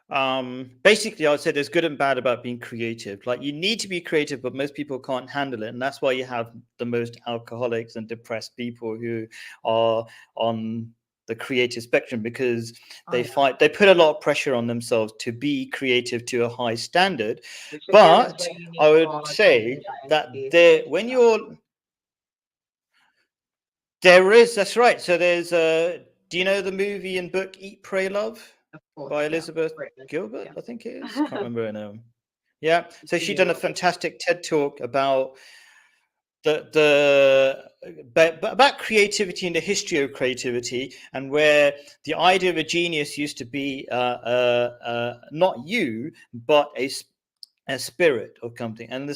Basically, I would say there's good and bad about being creative. Like, you need to be creative, but most people can't handle it. And that's why you have the most alcoholics and depressed people who are on the creative spectrum, because they put a lot of pressure on themselves to be creative to a high standard. Which again is But where you need I would God, you say need that entity, there, things when like that. you're, there is, that's right. So there's a, do you know the movie and book Eat, Pray, Love Of course, by yeah. Elizabeth Great book, Gilbert, yeah. I think it is. Can't remember her name. Yeah. So You she know done a what? fantastic TED talk about the but about creativity and the history of creativity, and where the idea of a genius used to be not you, but a spirit or something. And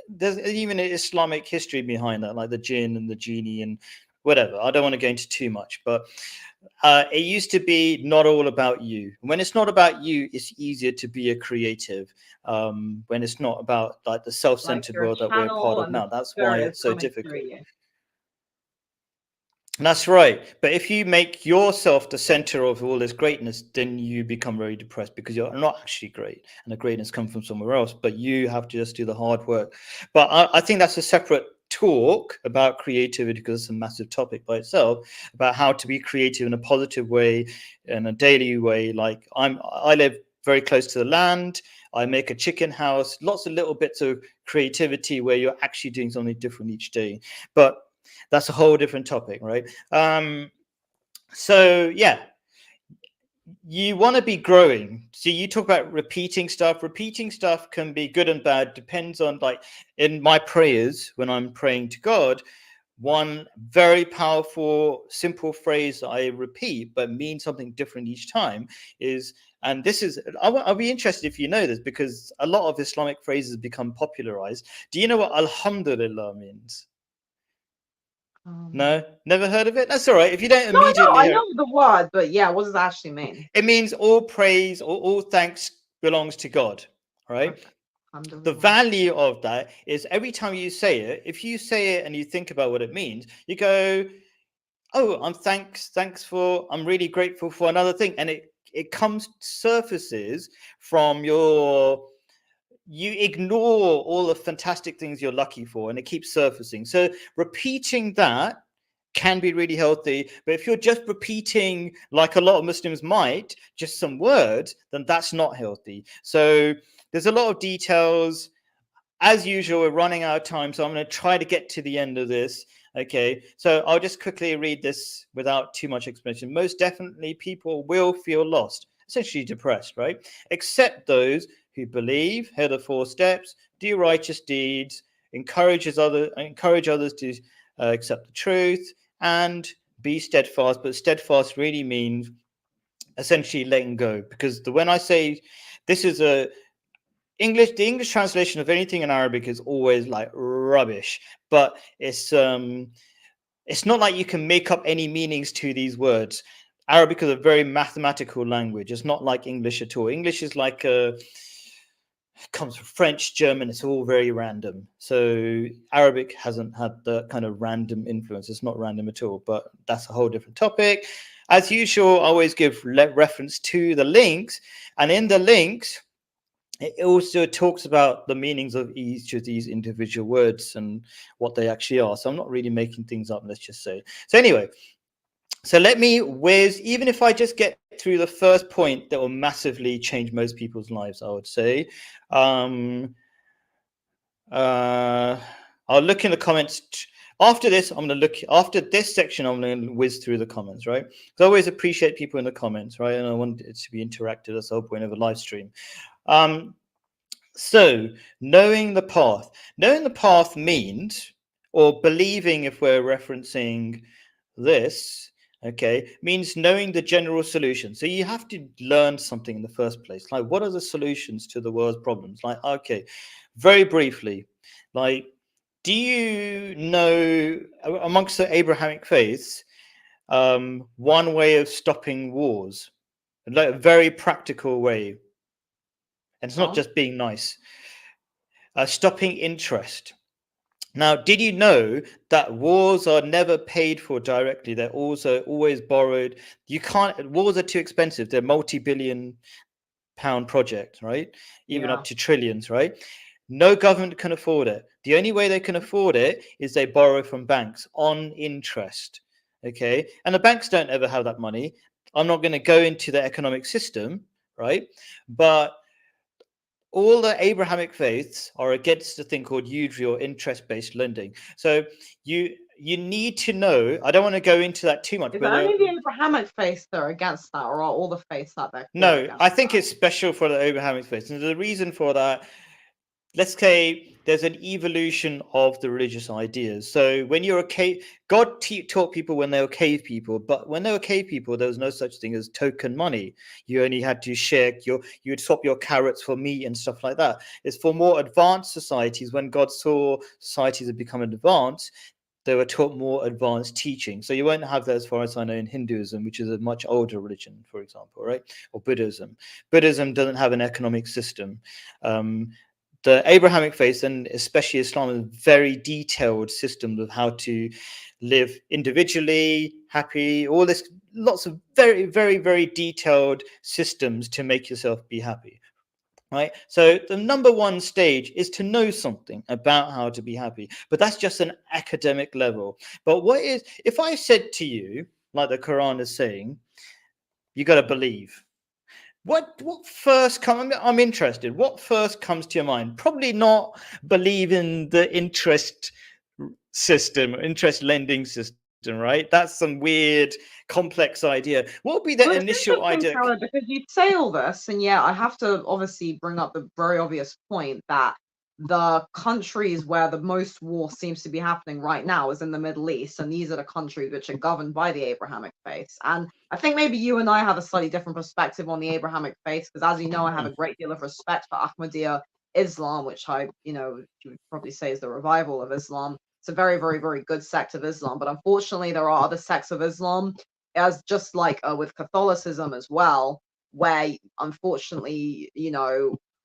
there's even an Islamic history behind that, like the jinn and the genie and whatever. I don't want to go into too much, but it used to be not all about you. When it's not about you, it's easier to be a creative. When it's not about like the Like self-centered you're a world that we're part channel of and the now. That's why spirit is it's so coming through difficult. you. That's right. But if you make yourself the center of all this greatness, then you become very depressed, because you're not actually great, and the greatness comes from somewhere else. But you have to just do the hard work. But I think that's a separate talk about creativity, because it's a massive topic by itself, about how to be creative in a positive way, in a daily way. Like, I live very close to the land. I make a chicken house, lots of little bits of creativity where you're actually doing something different each day. But that's a whole different topic, right? So yeah, you want to be growing. So you talk about repeating stuff. Repeating stuff can be good and bad, depends on, like, in my prayers, when I'm praying to God, one very powerful simple phrase that I repeat but means something different each time is, and this is, I'll be interested if you know this, because a lot of Islamic phrases become popularized. Do you know what Alhamdulillah means? No, never heard of it? That's all right. If you don't No, I immediately, know the word, but yeah, what does it actually mean? it means all praise or all thanks belongs to God, right? Okay. The Alhamdulillah. value of that is, every time you say it, if you say it and you think about what it means, you go, oh, I'm really grateful for another thing. And it comes, surfaces from you ignore all the fantastic things you're lucky for, and it keeps surfacing. So repeating that can be really healthy. But if you're just repeating, like a lot of Muslims might, just some words, then that's not healthy. So there's a lot of details. As usual, we're running out of time, so I'm going to try to get to the end of this. Okay, so I'll just quickly read this without too much explanation. Most definitely, people will feel lost, essentially depressed, right? Except those who believe, hear the 4 steps, do righteous deeds, encourage others to accept the truth, and be steadfast. But steadfast really means essentially letting go, because when I say, this is the English translation of anything in Arabic is always like rubbish, but it's not like you can make up any meanings to these words. Arabic is a very mathematical language. It's not like English at all. English is like comes from French, German. It's all very random. So Arabic hasn't had the kind of random influence. It's not random at all, but that's a whole different topic. As usual, I always give reference to the links, and in the links, it also talks about the meanings of each of these individual words and what they actually are. So I'm not really making things up, let's just say. So anyway, so let me whiz, even if I just get through the first point that will massively change most people's lives, I would say. I'll look in the comments. After this, I'm going to look, after this section, I'm going to whiz through the comments, right? Because I always appreciate people in the comments, right? And I want it to be interactive. That's the whole point of a live stream. So knowing the path. Knowing the path means, or believing if we're referencing this, okay, means knowing the general solution. So you have to learn something in the first place. Like, what are the solutions to the world's problems? Like, okay, very briefly, like, do you know amongst the Abrahamic faiths, one way of stopping wars, like a very practical way, and it's not just being nice, stopping interest. Now, did you know that wars are never paid for directly? They're also always borrowed. You can't, wars are too expensive. They're multi-billion pound projects, right? Even up to trillions, right? No government can afford it. The only way they can afford it is they borrow from banks on interest. Okay. And the banks don't ever have that money. I'm not going to go into the economic system, right? But all the Abrahamic faiths are against a thing called usury or interest-based lending. So you need to know. I don't want to go into that too much. Is that only the Abrahamic faiths that are against that, or are all the faiths that they're no? I think it's special for the Abrahamic faiths, and the reason for that, let's say there's an evolution of the religious ideas. So when you're a cave, God taught people when they were cave people, but when they were cave people, there was no such thing as token money. You only had to share you would swap your carrots for meat and stuff like that. It's for more advanced societies. When God saw societies had become advanced, they were taught more advanced teaching. So you won't have that, as far as I know, in Hinduism, which is a much older religion, for example, right? Or Buddhism. Buddhism doesn't have an economic system. The Abrahamic faith, and especially Islam, is very detailed systems of how to live individually, happy, all this, lots of very, very, very detailed systems to make yourself be happy, right? So the number one stage is to know something about how to be happy, but that's just an academic level. But what is, if I said to you, like the Quran is saying, you got to believe. What first comes? I'm interested. What first comes to your mind? Probably not believe in the interest system, interest lending system, right? That's some weird, complex idea. What would be the initial idea? Sarah, because you say all this, and yeah, I have to obviously bring up the very obvious point that the countries where the most war seems to be happening right now is in the Middle East, and these are the countries which are governed by the Abrahamic faiths. And I think maybe you and I have a slightly different perspective on the Abrahamic faiths, because as you know, I have a great deal of respect for Ahmadiyya Islam, which you would probably say is the revival of Islam. It's a very, very, very good sect of Islam, but unfortunately, there are other sects of Islam, as just like with Catholicism as well, where unfortunately,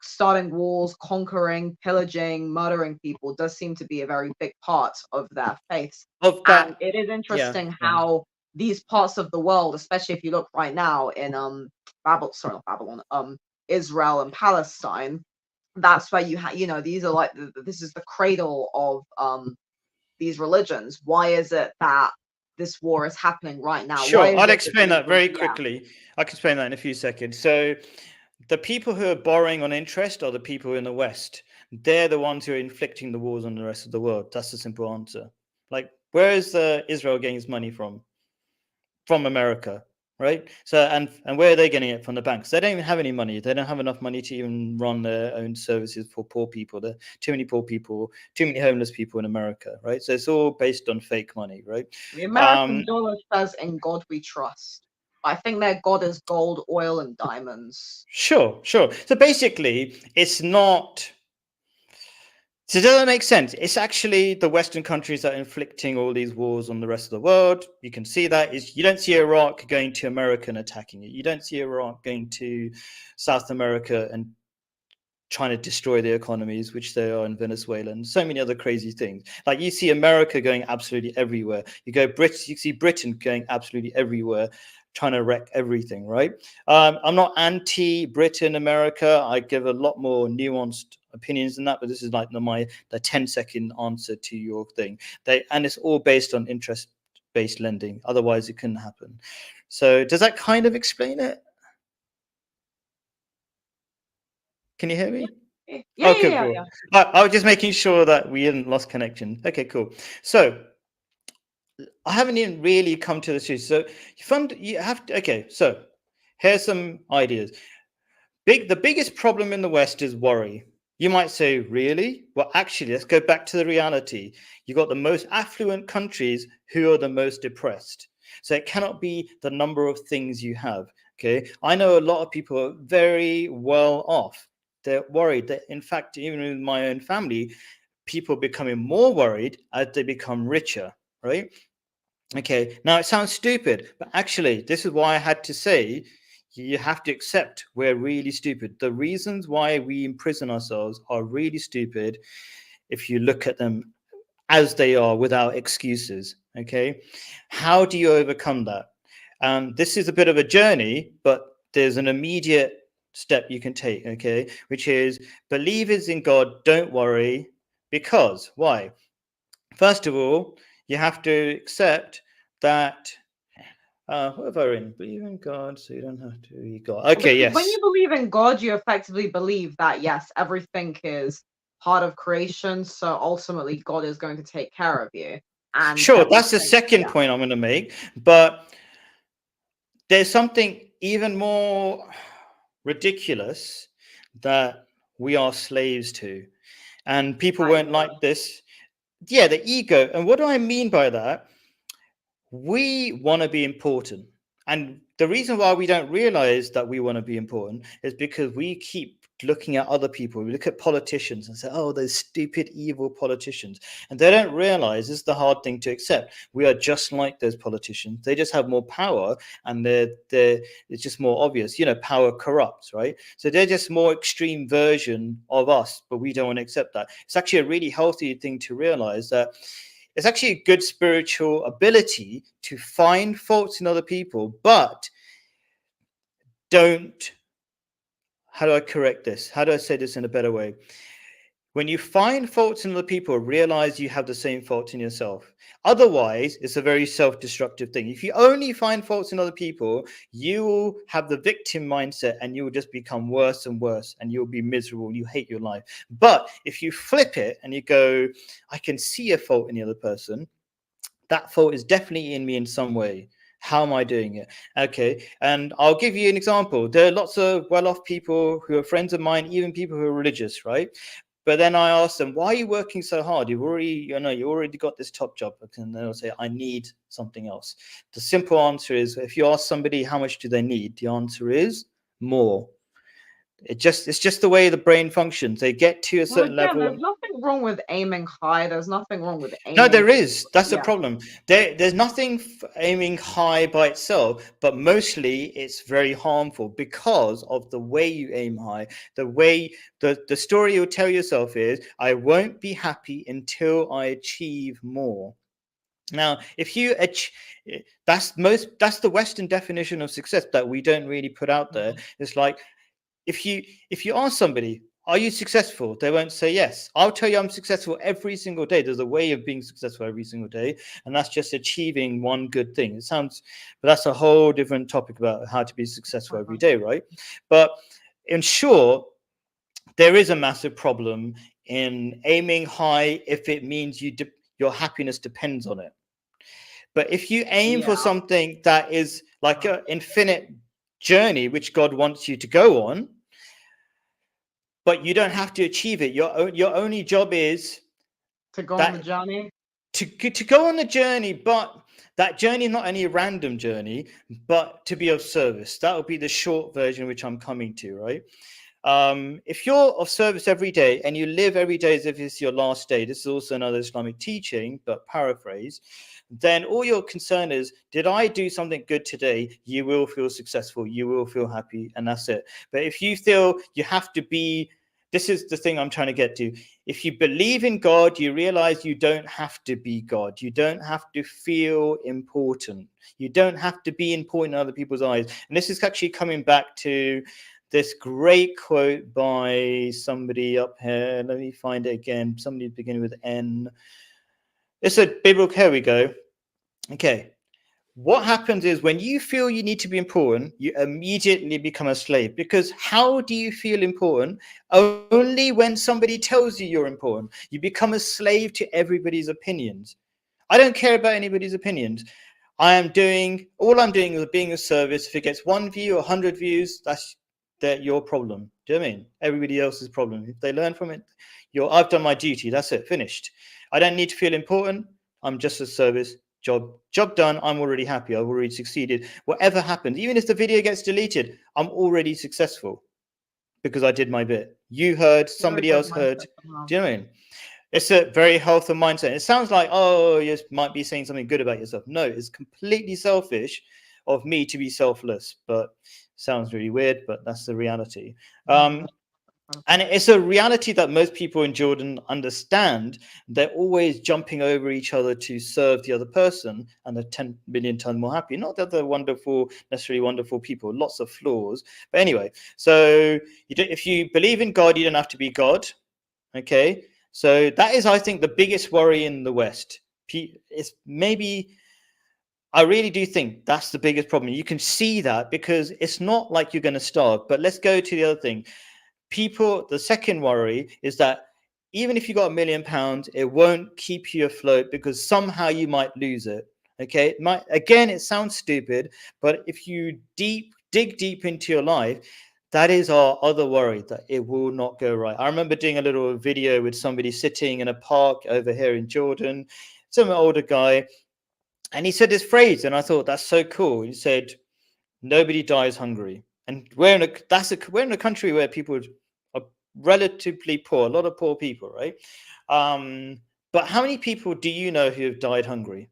starting wars, conquering, pillaging, murdering people does seem to be a very big part of their faiths. And it is interesting how these parts of the world, especially if you look right now in Israel and Palestine, that's where you have, these are like this is the cradle of these religions. Why is it that this war is happening right now? Sure, I'll explain that very quickly. I can explain that in a few seconds. So the people who are borrowing on interest are the people in the West. They're the ones who are inflicting the wars on the rest of the world. That's the simple answer. Like, where is Israel getting its money from? From America, right? So, and where are they getting it? From the banks. They don't even have any money. They don't have enough money to even run their own services for poor people. There are too many poor people, too many homeless people in America, right? So it's all based on fake money, right? The American dollar says, "In God we trust." I think their god is gold, oil, and diamonds. Sure. So basically, it's not. So does that make sense? It's actually the Western countries that are inflicting all these wars on the rest of the world. You can see that is, you don't see Iraq going to America and attacking it. You don't see Iraq going to South America and trying to destroy their economies, which they are in Venezuela, and so many other crazy things. Like you see America going absolutely everywhere. You see Britain going absolutely everywhere, trying to wreck everything, right? I'm not anti-Britain, America. I give a lot more nuanced opinions than that, but this is like the 10-second answer to your thing. And it's all based on interest-based lending. Otherwise, it couldn't happen. So does that kind of explain it? Can you hear me? Yeah, Okay, yeah, cool. yeah. I was just making sure that we hadn't lost connection. Okay, cool. So I haven't even really come to the truth. So you have to. Okay, so here's some ideas. The biggest problem in the West is worry. You might say, really? Well, actually, let's go back to the reality. You've got the most affluent countries who are the most depressed. So it cannot be the number of things you have. Okay, I know a lot of people are very well off. They're worried that, in fact, even in my own family, people are becoming more worried as they become richer, right? Okay, now it sounds stupid, but actually, this is why I had to say you have to accept we're really stupid. The reasons why we imprison ourselves are really stupid if you look at them as they are without excuses. Okay, how do you overcome that? This is a bit of a journey, but there's an immediate step you can take. Okay, which is believers in God don't worry because why? First of all, you have to accept that what have I written? Believe in God, so you don't have to be God. Okay, Because when yes. you believe in God, you effectively believe that, yes, everything is part of creation. So ultimately, God is going to take care of you. And Sure, that's the everything, second yeah. point I'm going to make. But there's something even more ridiculous that we are slaves to. And people won't Ego. like this. Yeah, the ego. And what do I mean by that? We want to be important. And the reason why we don't realize that we want to be important is because we keep looking at other people. We look at politicians and say, oh, those stupid, evil politicians. And they don't realize this is the hard thing to accept. We are just like those politicians. They just have more power and it's just more obvious. You know, power corrupts, right? So they're just more extreme version of us, but we don't want to accept that. It's actually a really healthy thing to realize that it's actually a good spiritual ability to find faults in other people, but don't. How do I correct this? How do I say this in a better way? When you find faults in other people, realize you have the same faults in yourself. Otherwise, it's a very self-destructive thing. If you only find faults in other people, you will have the victim mindset and you will just become worse and worse and you'll be miserable. You hate your life. But if you flip it and you go, I can see a fault in the other person, that fault is definitely in me in some way. How am I doing it? Okay. And I'll give you an example. There are lots of well-off people who are friends of mine, even people who are religious, right? But then I ask them, why are you working so hard? You already got this top job. And they'll say, I need something else. The simple answer is, if you ask somebody how much do they need, the answer is more. It's just the way the brain functions. They get to a Well, certain again, level there's and nothing wrong with aiming high. There's nothing wrong with no, aiming. there is. That's the Yeah. problem. There's nothing aiming high by itself, but mostly it's very harmful because of the way you aim high. The way the story you'll tell yourself is, I won't be happy until I achieve more. Now, if you that's the Western definition of success that we don't really put out there. It's like if you ask somebody, are you successful, they won't say yes. I'll tell you I'm successful every single day. There's a way of being successful every single day, and that's just achieving one good thing. It sounds, but that's a whole different topic about how to be successful every day, right? But in short, there is a massive problem in aiming high if it means your happiness depends on it. But if you aim for Yeah. something that is like an infinite journey which God wants you to go on, but you don't have to achieve it. Your only job is To go on the that journey. to go on the journey, but that journey is not any random journey, but to be of service. That will be the short version which I'm coming to, right? If you're of service every day and you live every day as if it's your last day, this is also another Islamic teaching, but paraphrase, then all your concern is, did I do something good today? You will feel successful, you will feel happy, and that's it. But if you feel you have to be this is the thing I'm trying to get to. If you believe in God, you realize you don't have to be God. You don't have to feel important. You don't have to be important in other people's eyes. And this is actually coming back to this great quote by somebody up here. Let me find it again. Somebody beginning with N. It's a biblical. Here we go. Okay. What happens is when you feel you need to be important, you immediately become a slave. Because how do you feel important? Only when somebody tells you you're important. You become a slave to everybody's opinions. I don't care about anybody's opinions. All I'm doing is being of service. If it gets 1 view or 100 views, that's your problem. Do you know what I mean? Everybody else's problem. If they learn from it, I've done my duty. That's it. Finished. I don't need to feel important. I'm just a service. Job done. I'm already happy. I've already succeeded. Whatever happens, even if the video gets deleted, I'm already successful because I did my bit. You heard, somebody else heard. Do you know what I mean? It's a very healthy mindset. It sounds like, oh, you might be saying something good about yourself. No, it's completely selfish of me to be selfless, but sounds really weird, but that's the reality. And it's a reality that most people in Jordan understand. They're always jumping over each other to serve the other person, and they're 10 million times more happy. Not that they're necessarily wonderful people, lots of flaws. But anyway, so if you believe in God, you don't have to be God. Okay. So that is, I think, the biggest worry in the West. It's maybe, I really do think that's the biggest problem. You can see that because it's not like you're going to starve. But let's go to the other thing. The second worry is that even if you got £1 million, it won't keep you afloat because somehow you might lose it. Okay. Again, it sounds stupid, but if you dig deep into your life, that is our other worry, that it will not go right. I remember doing a little video with somebody sitting in a park over here in Jordan, some older guy, and he said this phrase, and I thought that's so cool. He said, "Nobody dies hungry," and we're in a country where people are relatively poor, a lot of poor people, right? But how many people do you know who have died hungry?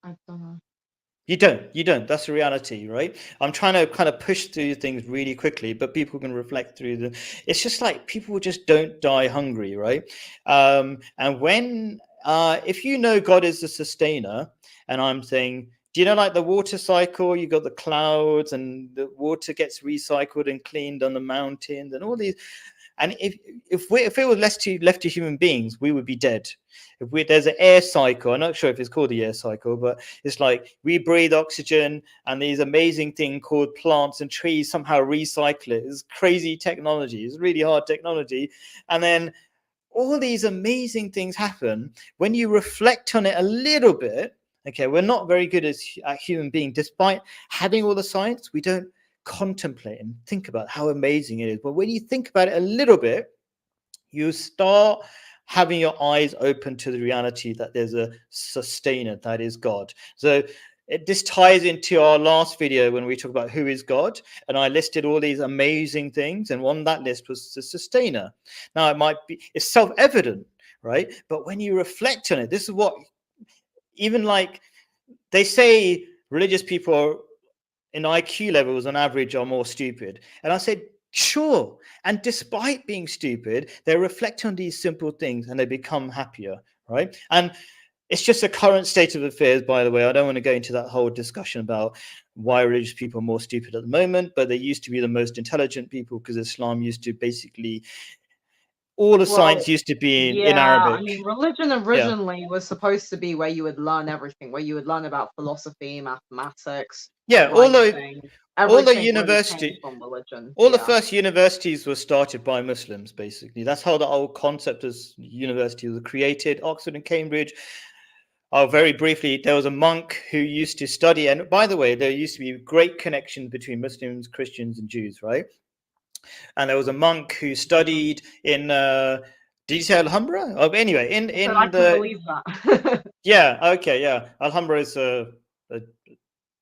I don't know. You don't. That's the reality, right? I'm trying to kind of push through things really quickly, but people can reflect through them. It's just like people just don't die hungry, right? And when, if you know God is the sustainer, and I'm saying, do you know, like the water cycle? You got the clouds, and the water gets recycled and cleaned on the mountains, and all these. And if it was left to human beings, we would be dead. There's an air cycle. I'm not sure if it's called the air cycle, but it's like we breathe oxygen, and these amazing thing called plants and trees somehow recycle it. It's crazy technology. It's really hard technology. And then all these amazing things happen when you reflect on it a little bit. Okay, we're not very good as a human being, despite having all the science. We don't contemplate and think about how amazing it is. But when you think about it a little bit, you start having your eyes open to the reality that there's a sustainer, that is God. So this ties into our last video when we talk about who is God, and I listed all these amazing things, and on that list was the sustainer. Now it's self-evident, right? But when you reflect on it, this is what, even like they say, religious people in IQ levels on average are more stupid. And I said, sure. And despite being stupid, they reflect on these simple things and they become happier, right? And it's just a current state of affairs, by the way. I don't want to go into that whole discussion about why religious people are more stupid at the moment, but they used to be the most intelligent people because Islam used to basically, all the science used to be in Arabic. I mean, religion originally was supposed to be where you would learn everything, where you would learn about philosophy, mathematics. Yeah, all the university from religion. All the first universities were started by Muslims, basically. That's how the old concept of university was created. Oxford and Cambridge. Very briefly, there was a monk who used to study, and by the way, there used to be great connections between Muslims, Christians, and Jews, right? And there was a monk who studied in, did you say Alhambra? Oh, anyway, I can believe that. Yeah, okay, yeah. Alhambra is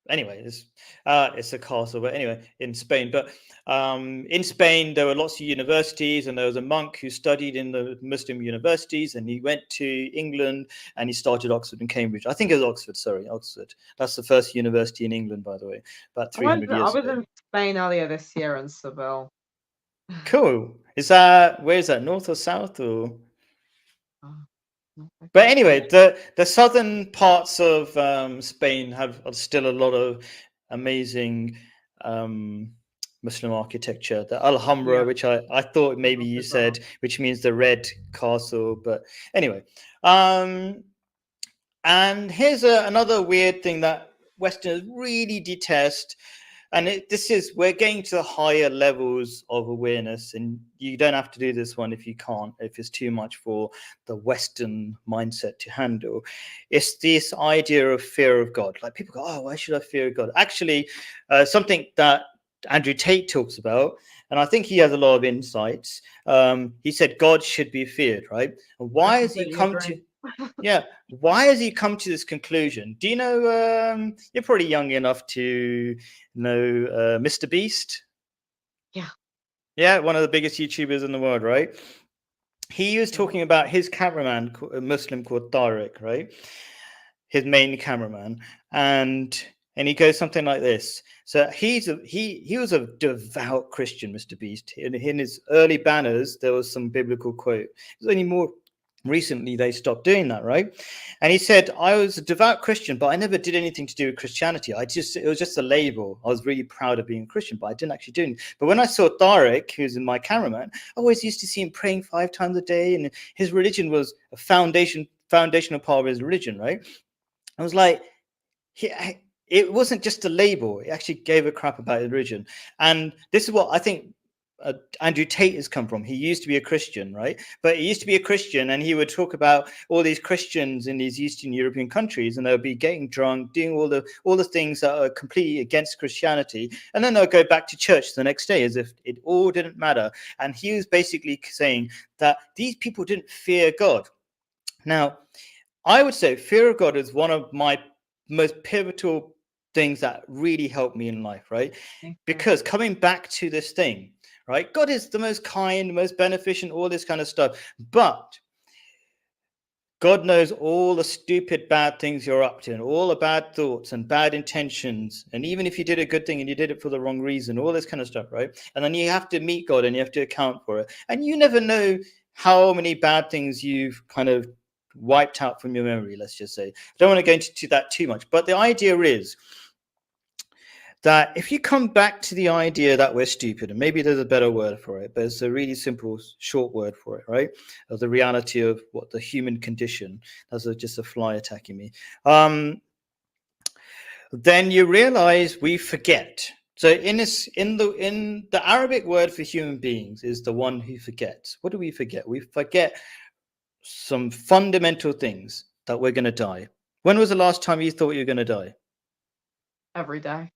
anyway, it's a castle, but anyway, in Spain. But in Spain, there were lots of universities, and there was a monk who studied in the Muslim universities, and he went to England and he started Oxford and Cambridge. I think it was Oxford. Sorry, Oxford. That's the first university in England, by the way, about 300 years ago. I was in Spain earlier this year in Seville. Cool. Is that, where is that, north or south or? Oh, no, I But can't anyway, remember. the southern parts of Spain have still a lot of amazing um, Muslim architecture. The Alhambra, Yeah, which I thought maybe you as well. said, which means the red castle. But anyway, um, and here's another weird thing that Westerners really detest. And this is, we're getting to the higher levels of awareness, and you don't have to do this one if you can't, if it's too much for the Western mindset to handle. It's this idea of fear of God. Like people go, oh, why should I fear God? Actually, something that Andrew Tate talks about, and I think he has a lot of insights. He said God should be feared, right? And I why has he completely come agree. to? Yeah, why has he come to this conclusion? Do you know? You're probably young enough to know Mr. Beast. Yeah. Yeah, one of the biggest YouTubers in the world, right? He was Yeah. talking about his cameraman, a Muslim called Tariq, right? His main cameraman, and he goes something like this. So he was a devout Christian, Mr. Beast. In his early banners, there was some biblical quote. It was only more recently they stopped doing that, right? And he said, I was a devout Christian, but I never did anything to do with Christianity. It was just a label. I was really proud of being a Christian, but I didn't actually do anything. But when I saw Tariq, who's in my cameraman, I always used to see him praying 5 times a day, and his religion was a foundational part of his religion, right? I was like, he, it wasn't just a label. It actually gave a crap about his religion. And this is what I think Andrew Tate has come from. He used to be a Christian, right? But he used to be a Christian, and he would talk about all these Christians in these Eastern European countries, and they'll be getting drunk, doing all the things that are completely against Christianity, and then they'll go back to church the next day as if it all didn't matter. And he was basically saying that these people didn't fear God. Now, I would say fear of God is one of my most pivotal things that really helped me in life, right? Me too. Because coming back to this thing, right? God is the most kind, most beneficent, all this kind of stuff. But God knows all the stupid, bad things you're up to, and all the bad thoughts and bad intentions. And even if you did a good thing and you did it for the wrong reason, all this kind of stuff, right? And then you have to meet God and you have to account for it. And you never know how many bad things you've kind of wiped out from your memory, let's just say. I don't want to go into that too much. But the idea is that if you come back to the idea that we're stupid, and maybe there's a better word for it, but it's a really simple, short word for it, right? Of the reality of what the human condition, that's just a fly attacking me. Then you realize we forget. So in the Arabic word for human beings is the one who forgets. What do we forget? We forget some fundamental things, that we're going to die. When was the last time you thought you were going to die? Every day.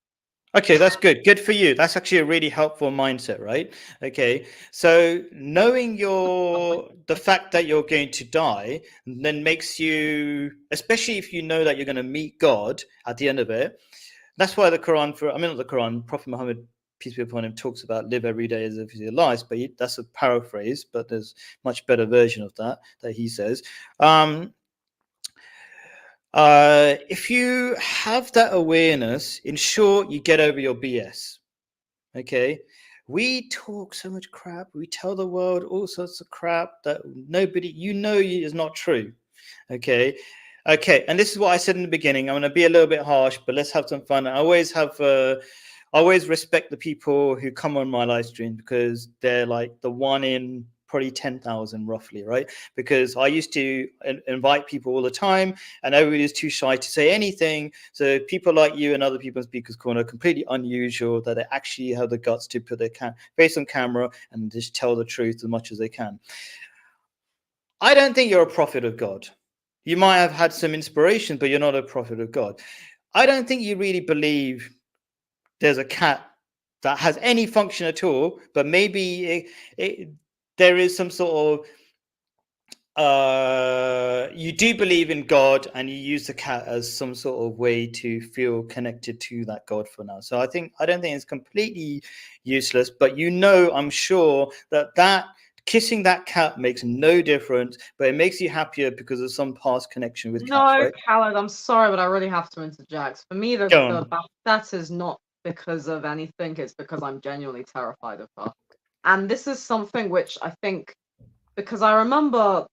Okay, that's good. Good for you. That's actually a really helpful mindset, right? Okay. So knowing Lovely. the fact that you're going to die then makes you, especially if you know that you're going to meet God at the end of it. That's why the Quran, not the Quran, Prophet Muhammad, peace be upon him, talks about live every day as if it's your last, but that's a paraphrase, but there's much better version of that he says. If you have that awareness, in short, you get over your BS. Okay. We talk so much crap. We tell the world all sorts of crap that nobody, is not true. Okay. Okay. And this is what I said in the beginning. I'm going to be a little bit harsh, but let's have some fun. I always respect the people who come on my live stream because they're like the one in probably 10,000 roughly, right? Because I used to invite people all the time and everybody's too shy to say anything. So people like you and other people in Speaker's Corner are completely unusual that they actually have the guts to put their face on camera and just tell the truth as much as they can. I don't think you're a prophet of God. You might have had some inspiration, but you're not a prophet of God. I don't think you really believe there's a cat that has any function at all, but maybe there is some sort of you do believe in God and you use the cat as some sort of way to feel connected to that God for now. So I don't think it's completely useless, but I'm sure that kissing that cat makes no difference, but it makes you happier because of some past connection with cats, No, right? Khaled, I'm sorry, but I really have to interject. For me, Go on. that is not because of anything. It's because I'm genuinely terrified of her. And this is something which I think, because I remember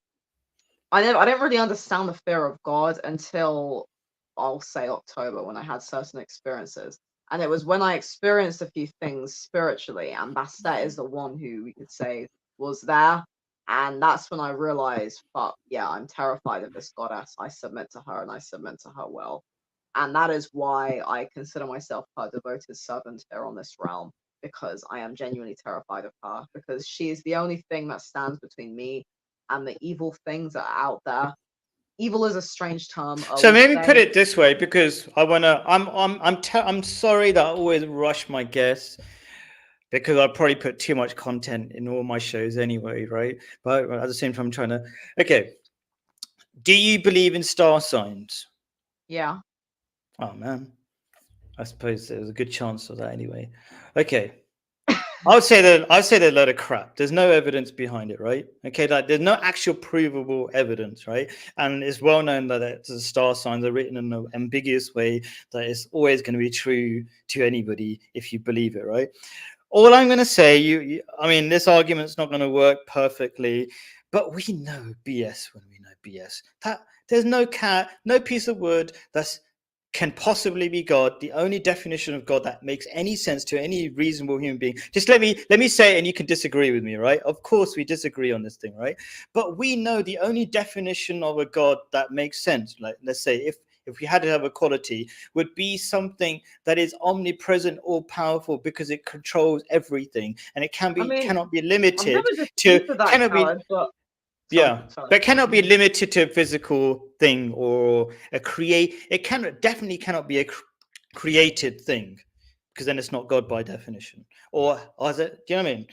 I didn't really understand the fear of God until, I'll say, October, when I had certain experiences. And it was when I experienced a few things spiritually, and Bastet is the one who we could say was there. And that's when I realized, fuck, yeah, I'm terrified of this goddess. I submit to her and I submit to her will. And that is why I consider myself her devoted servant here on this realm, because I am genuinely terrified of her, because she is the only thing that stands between me and the evil things that are out there. Evil is a strange term. So We maybe put say, it this way, because I'm sorry that I always rush my guests, because I probably put too much content in all my shows anyway, right? But at the same time, I'm trying to. Okay, do you believe in star signs? yeah. Oh man, I suppose there's a good chance of that anyway. Okay, I'd say they're a load of crap. There's no evidence behind it, right? Okay, like there's no actual provable evidence, right? And it's well known that the star signs are written in an ambiguous way that it's always going to be true to anybody if you believe it, right? All I'm going to say, I mean, this argument's not going to work perfectly, but we know BS when we know BS. That there's no cat, no piece of wood that's can possibly be God. The only definition of God that makes any sense to any reasonable human being. Just let me say it, and you can disagree with me, right? Of course, we disagree on this thing, right? But we know the only definition of a God that makes sense. Like, let's say, if we had to have a quality, would be something that is omnipresent, all powerful, because it controls everything, and it I mean, cannot be I've never limited to disputed that, cannot be Khaled, but sorry, yeah, sorry. but cannot be limited to a physical thing or a create. It definitely cannot be a created thing, because then it's not God by definition. Or is it? Do you know what I mean?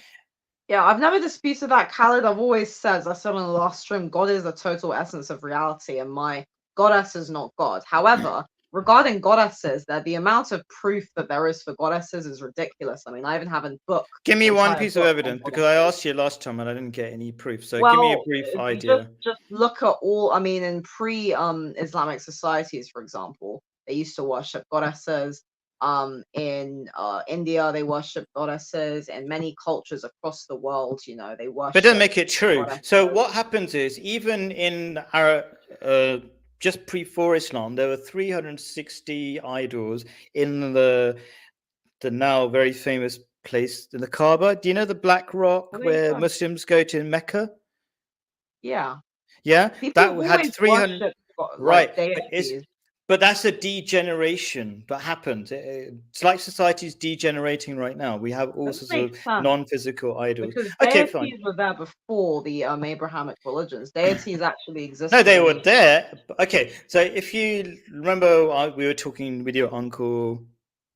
Yeah, I've never disputed that, Khaled. I've always said, as I said on the last stream, God is the total essence of reality, and my goddess is not God. However, regarding goddesses, the amount of proof that there is for goddesses is ridiculous. I mean, I even have a book, Give me an one entire piece of book on evidence, because I goddesses. asked you last time and I didn't get any proof. So give me a Well, brief if you just idea. just look at all, I mean, in pre Islamic societies, for example, they used to worship goddesses. In India, they worship goddesses. In many cultures across the world, they But it doesn't worship make it true. So goddesses. what happens is, even in our just before Islam, there were 360 idols in the now very famous place in the Kaaba. Do you know the Black Well, Rock there you where go. Muslims go to in Mecca? Yeah, Yeah, people that have had always 300. worshipped like Right, deities. but that's a degeneration that happened. It's like society's degenerating right now. We have all That sorts makes of sense non-physical idols. because Okay, fine. deities were there before the Abrahamic religions. Deities actually No, existed they in were ancient. there. Okay, so if you remember, we were talking with your uncle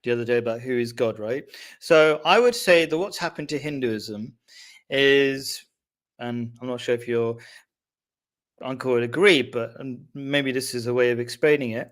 the other day about who is God, right? So I would say that what's happened to Hinduism is, and I'm not sure if your uncle would agree, but maybe this is a way of explaining it,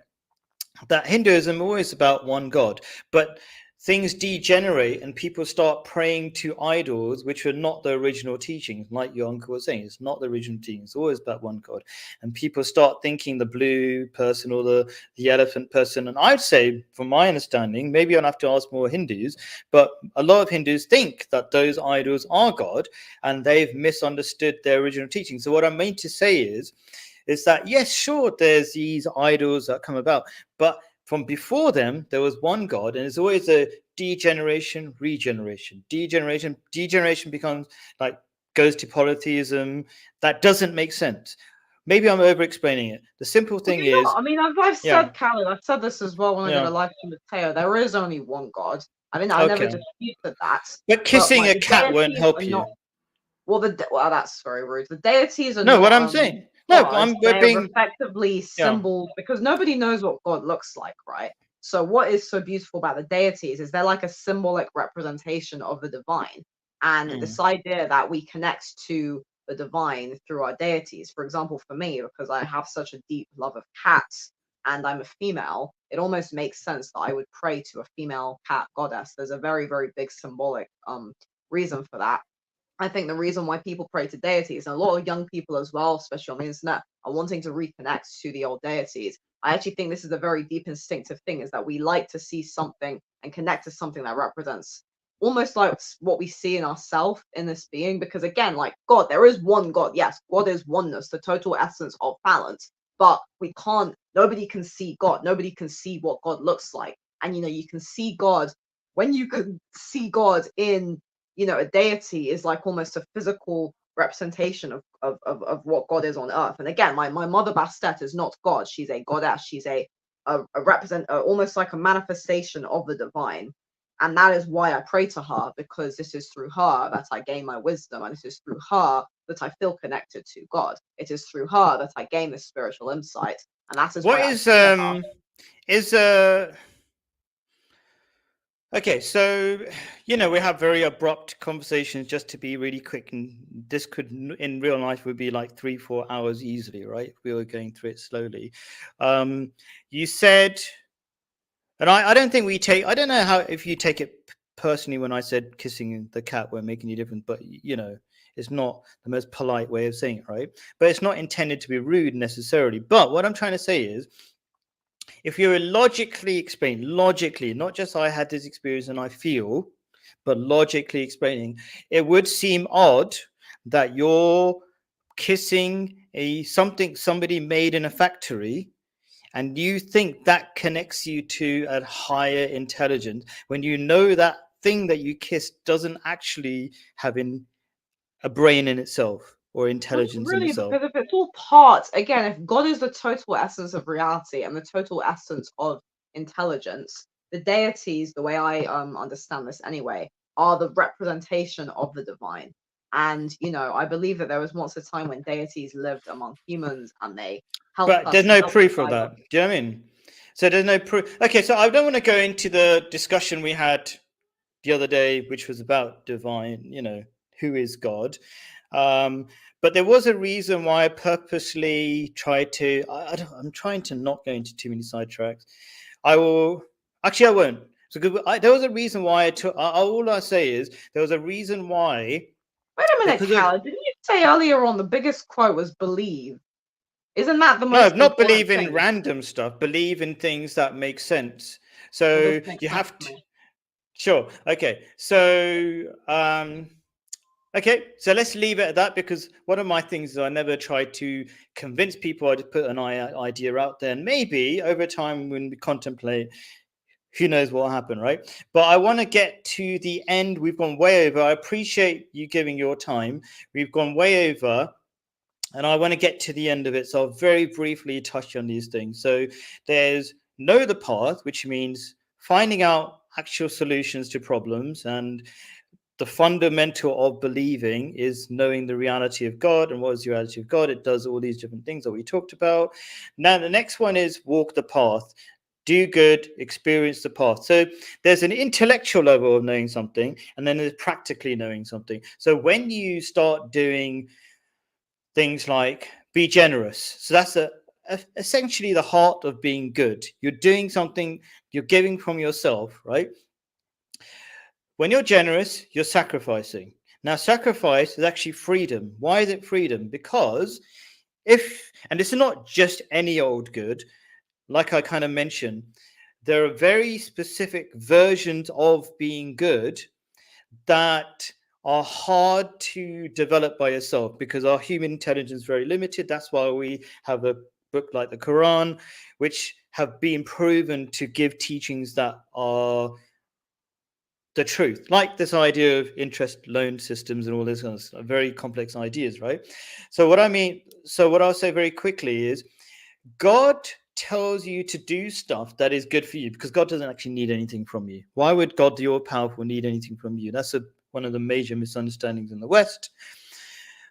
that Hinduism always about one God, but things degenerate and people start praying to idols which are not the original teachings. Like your uncle was saying, it's not the original teaching. It's always about one God, and people start thinking the blue person or the elephant person. And I'd say, from my understanding, maybe I'll have to ask more Hindus, but a lot of Hindus think that those idols are God, and they've misunderstood their original teaching. So what I mean to say is that yes, sure, there's these idols that come about, but from before them there was one God, and it's always a degeneration, regeneration, degeneration becomes like goes to polytheism. That doesn't make sense. Maybe I'm over explaining it. The simple Well, thing you're not. is, I mean, I've yeah, said, Khaled, I've said this as well when I did a yeah, live stream with Teo. There is only one God. I mean, I never okay, disputed that. but But kissing a the cat won't deities help are you. not. Well, that's very rude. The deities are No, what not I'm saying, no, but gods. we're They're being, effectively yeah, symbols because nobody knows what God looks like, right? So what is so beautiful about the deities is they're like a symbolic representation of the divine. And mm, this idea that we connect to the divine through our deities. For example, for me, because I have such a deep love of cats and I'm a female, it almost makes sense that I would pray to a female cat goddess. There's a very, very big symbolic reason for that. I think the reason why people pray to deities, and a lot of young people as well, especially on the internet, are wanting to reconnect to the old deities. I actually think this is a very deep instinctive thing, is that we like to see something and connect to something that represents almost like what we see in ourselves in this being, because again, like God, there is one God. Yes, God is oneness, the total essence of balance, but nobody can see God. Nobody can see what God looks like. And you can see God when you can see God in, a deity is like almost a physical representation of what God is on earth. And again, my mother Bastet is not God. She's a goddess. She's a almost like a manifestation of the divine. And that is why I pray to her, because this is through her that I gain my wisdom, and this is through her that I feel connected to God. It is through her that I gain this spiritual insight, and that is What why is I pray her. Okay, so we have very abrupt conversations just to be really quick, and this could in real life would be like 3-4 hours easily, right? If we were going through it slowly. You said, and I don't think I don't know how if you take it personally when I said kissing the cat won't make any difference, but it's not the most polite way of saying it, right? But it's not intended to be rude necessarily. But what I'm trying to say is, if you're logically, not just I had this experience and I feel, but logically explaining, it would seem odd that you're kissing somebody made in a factory, and you think that connects you to a higher intelligence when you know that thing that you kissed doesn't actually have a brain in itself or intelligence in Really, itself. because if it's all parts, again, if God is the total essence of reality and the total essence of intelligence, the deities, the way I understand this anyway, are the representation of the divine. And I believe that there was once a time when deities lived among humans and they helped But us there's no helped us proof of guide us. that. Do you know what I mean? So there's no proof. Okay, so I don't want to go into the discussion we had the other day, which was about divine, who is God. But there was a reason why I purposely tried to. I'm trying to not go into too many sidetracks. I will. Actually, I won't. So there was a reason why I took. All I say is there was a reason why. Wait a minute, Because of Cal, didn't you say earlier on the biggest quote was believe? Isn't that the no, most not important believe in thing? random stuff. Believe in things that make sense. Well, So this makes you sense have to to. me. Sure. Okay. So okay, so let's leave it at that, because one of my things is I never try to convince people. I just put an idea out there, and maybe over time when we contemplate, who knows what will happen, right? But I want to get to the end. We've gone way over. I appreciate you giving your time. We've gone way over, and I want to get to the end of it. So I'll very briefly touch on these things. So there's know the path, which means finding out actual solutions to problems, and the fundamental of believing is knowing the reality of God. And what is the reality of God? It does all these different things that we talked about. Now, the next one is walk the path, do good, experience the path. So there's an intellectual level of knowing something, and then there's practically knowing something. So when you start doing things like be generous, so that's essentially the heart of being good. You're doing something, you're giving from yourself, right? When you're generous, you're sacrificing. Now, sacrifice is actually freedom. Why is it freedom? Because and this is not just any old good, like I kind of mentioned, there are very specific versions of being good that are hard to develop by yourself because our human intelligence is very limited. That's why we have a book like the Quran, which have been proven to give teachings that are the truth, like this idea of interest loan systems and all this kind of very complex ideas, right? So what I'll say very quickly is God tells you to do stuff that is good for you because God doesn't actually need anything from you. Why would God, the all-powerful, need anything from you? That's one of the major misunderstandings in the West.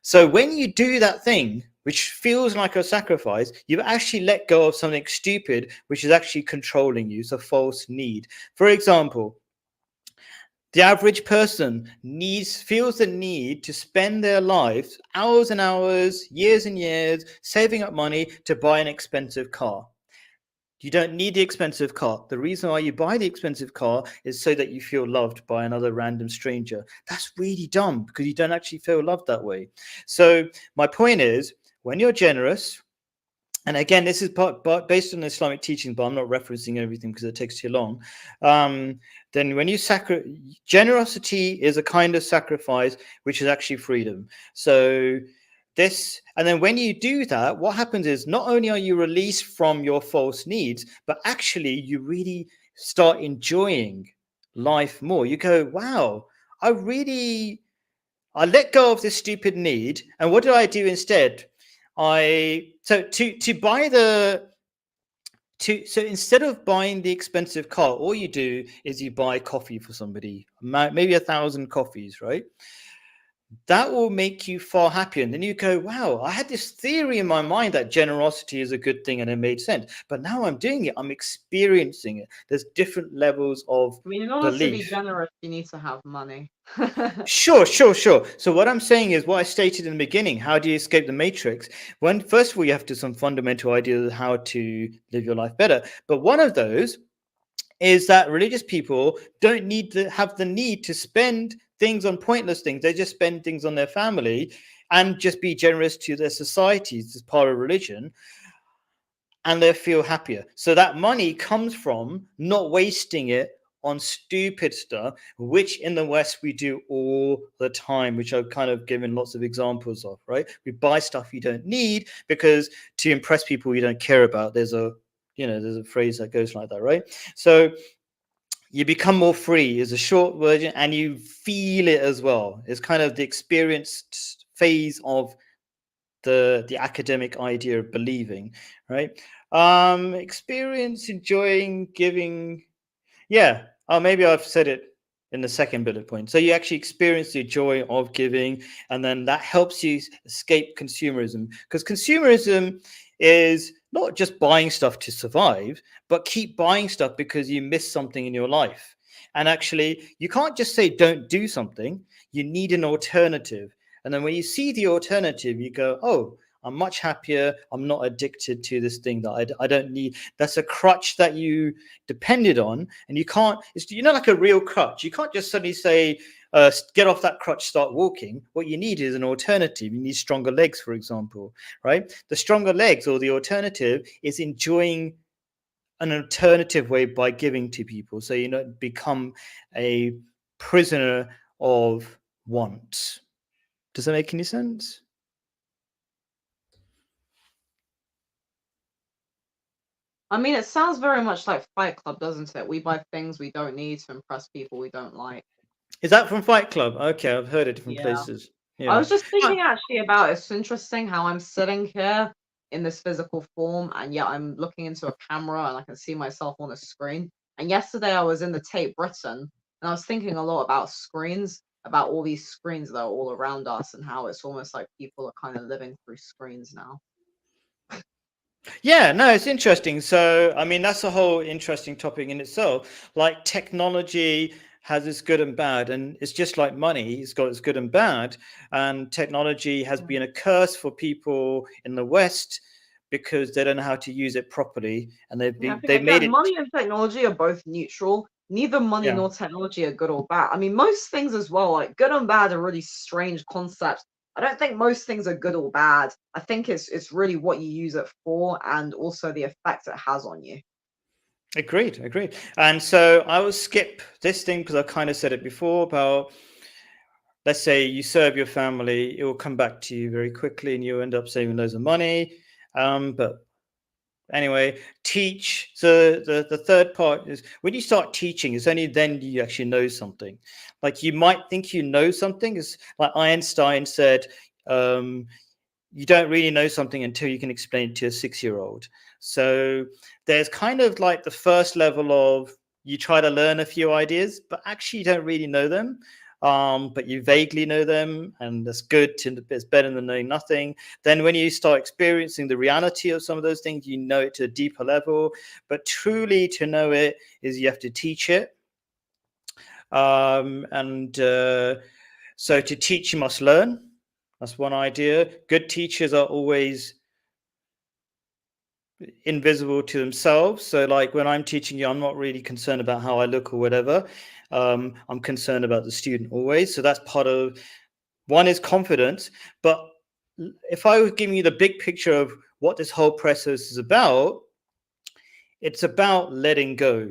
So when you do that thing, which feels like a sacrifice, you've actually let go of something stupid, which is actually controlling you. It's a false need. For example, the average person feels the need to spend their lives, hours and hours, years and years, saving up money to buy an expensive car. You don't need the expensive car. The reason why you buy the expensive car is so that you feel loved by another random stranger. That's really dumb because you don't actually feel loved that way. So my point is, when you're generous, and again, this is but based on Islamic teaching, but I'm not referencing everything because it takes too long. Then when you generosity is a kind of sacrifice, which is actually freedom. So this, and then when you do that, what happens is not only are you released from your false needs, but actually you really start enjoying life more. You go, wow, I let go of this stupid need, and what do I do instead? To buy the to so instead of buying the expensive car, all you do is you buy coffee for somebody, maybe 1,000 coffees, right? That will make you far happier. And then you go, wow, I had this theory in my mind that generosity is a good thing and it made sense. But now I'm doing it, I'm experiencing it. There's different levels of I mean, in order to be belief. generous, you need to have money. Sure. So what I'm saying is what I stated in the beginning. How do you escape the matrix? When first of all, you have to some fundamental ideas of how to live your life better. But one of those is that religious people don't need to have the need to spend things on pointless things. They just spend things on their family and just be generous to their societies as part of religion, and they feel happier. So that money comes from not wasting it on stupid stuff, which in the West we do all the time, which I've kind of given lots of examples of, right? We buy stuff you don't need because to impress people you don't care about. There's a phrase that goes like that, right? So you become more free is a short version, and you feel it as well. It's kind of the experienced phase of the academic idea of believing, right? Experience, enjoying, giving. Yeah. Oh, maybe I've said it in the second bullet point. So you actually experience the joy of giving, and then that helps you escape consumerism, because consumerism is not just buying stuff to survive, but keep buying stuff because you miss something in your life. And actually, you can't just say don't do something. You need an alternative. And then when you see the alternative, you go, oh, I'm much happier. I'm not addicted to this thing that I don't need. That's a crutch that you depended on, and you can't. It's like a real crutch. You can't just suddenly say, "Get off that crutch, start walking." What you need is an alternative. You need stronger legs, for example, right? The stronger legs, or the alternative, is enjoying an alternative way by giving to people. So you don't become a prisoner of want. Does that make any sense? I mean, it sounds very much like Fight Club, doesn't it? We buy things we don't need to impress people we don't like. Is that from Fight Club? Okay, I've heard it different Yeah. places. I Yeah. was just thinking actually about it's interesting how I'm sitting here in this physical form, and yet I'm looking into a camera and I can see myself on a screen. And yesterday I was in the Tate Britain, and I was thinking a lot about screens, about all these screens that are all around us, and how it's almost like people are kind of living through screens now. Yeah, no, it's interesting. So, I mean, that's a whole interesting topic in itself. Like technology has its good and bad, and it's just like money, it's got its good and bad. And technology has been a curse for people in the West because they don't know how to use it properly, and Yeah, I think they've made again, it. money and technology are both neutral. Neither money Yeah. nor technology are good or bad. I mean, most things as well, like good and bad, are really strange concepts. I don't think most things are good or bad. I think it's really what you use it for, and also the effect it has on you. Agreed. And so I will skip this thing because I kind of said it before about, let's say you serve your family, it will come back to you very quickly and you end up saving loads of money. But anyway, teach. So the third part is when you start teaching, it's only then you actually know something. Like you might think you know something. It's like Einstein said, you don't really know something until you can explain it to a 6-year-old. So there's kind of like the first level of you try to learn a few ideas, but actually you don't really know them. But you vaguely know them, and that's good. It's better than knowing nothing. Then, when you start experiencing the reality of some of those things, you know it to a deeper level. But truly, to know it is you have to teach it. And so, to teach, you must learn. That's one idea. Good teachers are always invisible to themselves. So, like when I'm teaching you, I'm not really concerned about how I look or whatever. I'm concerned about the student always. So that's part of one is confidence, but if I was giving you the big picture of what this whole process is about, it's about letting go.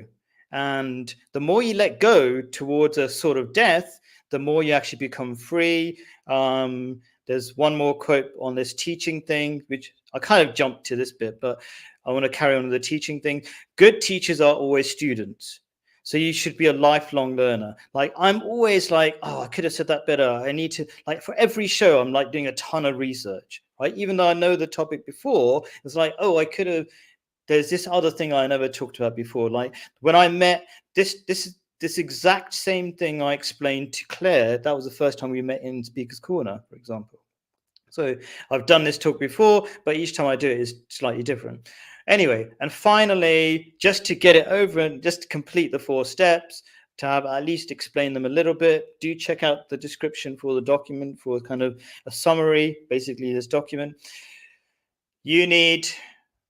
And the more you let go towards a sort of death, the more you actually become free. There's one more quote on this teaching thing, which I kind of jumped to this bit, but I want to carry on with the teaching thing. Good teachers are always students. So you should be a lifelong learner. Like I'm always like, oh, I could have said that better. I need to, like, for every show, I'm like doing a ton of research, right? Even though I know the topic before, it's like, oh, I could have, there's this other thing I never talked about before. Like when I met this exact same thing I explained to Claire, that was the first time we met in Speaker's Corner, for example. So I've done this talk before, but each time I do it is slightly different. Anyway, and finally, just to get it over and just to complete the 4 steps, to have at least explain them a little bit, do check out the description for the document for kind of a summary, basically this document. You need,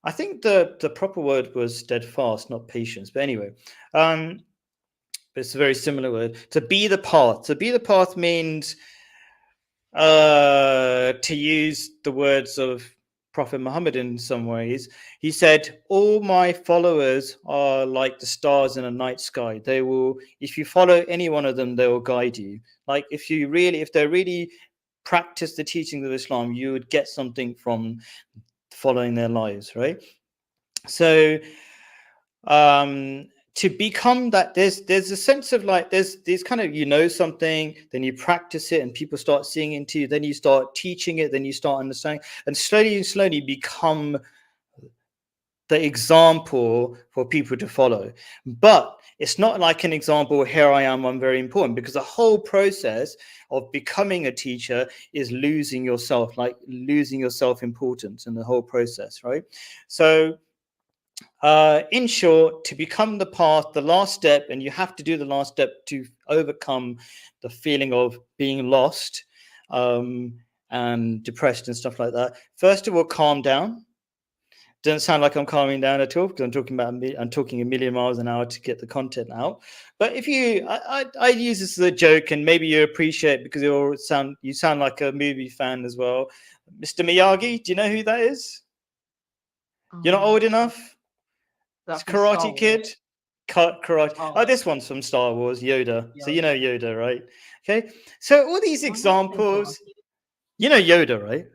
I think the proper word was steadfast, not patience, but anyway, but it's a very similar word. To be the path. To be the path means, to use the words of Prophet Muhammad in some ways, he said, all my followers are like the stars in a night sky. They will, if you follow any one of them, they will guide you. Like if they really practice the teachings of Islam, you would get something from following their lives, right? So to become that, there's a sense of like there's kind of, you know, something, then you practice it and people start seeing into you, then you start teaching it, then you start understanding, and slowly become the example for people to follow. But it's not like an example, here I am, I'm very important, because the whole process of becoming a teacher is losing yourself, like losing your self-importance in the whole process, right? So in short, to become the path, the last step, and you have to do the last step to overcome the feeling of being lost and depressed and stuff like that. First of all, calm down. Doesn't sound like I'm calming down at all, because I'm talking a million miles an hour to get the content out. But if I use this as a joke, and maybe you appreciate, because you sound like a movie fan as well. Mr. Miyagi, do you know who that is? You're not old enough? It's Karate Kid. Karate. Oh, this one's from Star Wars, Yoda. So you know Yoda, right? Okay. So all these examples, you know Yoda, right?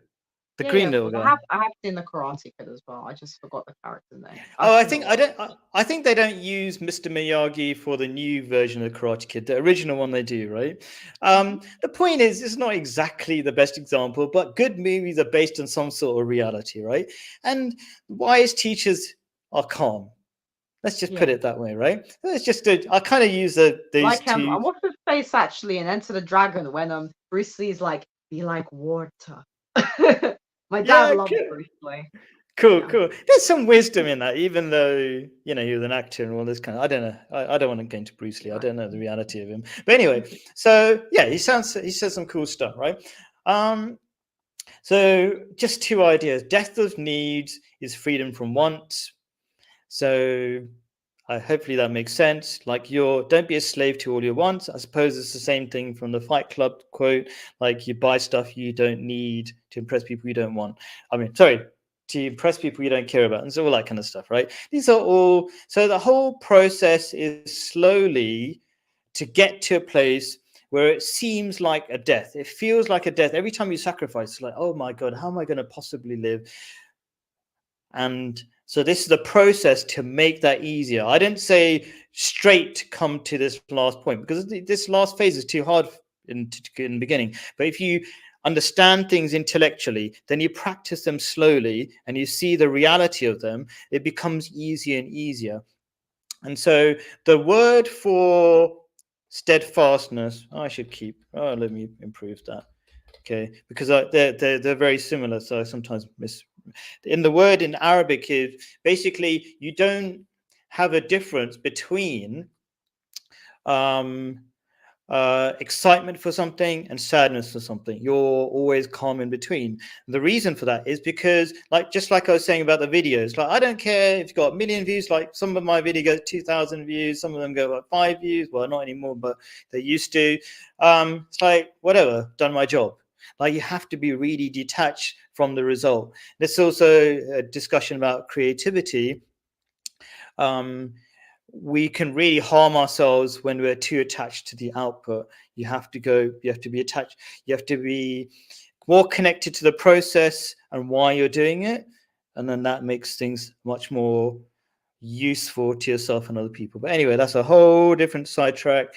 The green little guy. I have seen the Karate Kid as well. I just forgot the character name. I think they don't use Mr. Miyagi for the new version of Karate Kid. The original one they do, right? The point is, it's not exactly the best example, but good movies are based on some sort of reality, right? And wise teachers are calm. Let's just put it that way, right? It's just I kind of use those like, two. What's his face actually in Enter the Dragon when Bruce Lee's like, be like water. My dad loves Bruce Lee. Cool. There's some wisdom in that, even though, you know, he was an actor and all this kind of, I don't know. I don't want to go into Bruce Lee. I don't know the reality of him. But anyway, so yeah, he says some cool stuff, right? So just 2 ideas. Death of needs is freedom from wants. So hopefully that makes sense. Like don't be a slave to all your wants. I suppose it's the same thing from the Fight Club quote. Like you buy stuff you don't need to impress people you don't want. To impress people you don't care about, and so all that kind of stuff, right? These are all, so the whole process is slowly to get to a place where it seems like a death. It feels like a death. Every time you sacrifice, it's like, oh my God, how am I going to possibly live? And so this is the process to make that easier. I didn't say straight come to this last point, because this last phase is too hard in the beginning. But if you understand things intellectually, then you practice them slowly and you see the reality of them, it becomes easier and easier. And so the word for steadfastness, let me improve that. Okay, because they're very similar, so I sometimes in the word in Arabic is basically you don't have a difference between excitement for something and sadness for something. You're always calm in between. And the reason for that is because, just like I was saying about the videos, like I don't care if you've got 1 million views. Like some of my videos go 2,000 views, some of them go like 5 views. Well, not anymore, but they used to. It's like, whatever, done my job. Like you have to be really detached from the result. There's also a discussion about creativity. We can really harm ourselves when we're too attached to the output. You have to be attached, you have to be more connected to the process and why you're doing it. And then that makes things much more useful to yourself and other people. But anyway, that's a whole different sidetrack.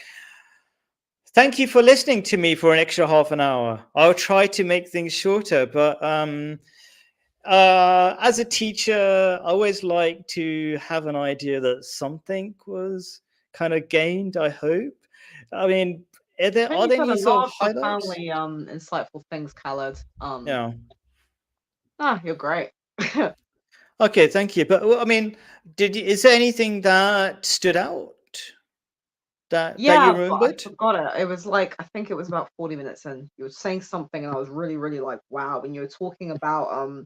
Thank you for listening to me for an extra half an hour. I'll try to make things shorter, but as a teacher, I always like to have an idea that something was kind of gained, I hope. I mean, I think are you there said any a sort lot of of highlights? profoundly insightful things, Khaled. Yeah. You're great. Okay, thank you. But well, I mean, is there anything that stood out that you Yeah, but I remembered? forgot it. It was like, I think it was about 40 minutes in. You were saying something and I was really, really like, wow. When you were talking about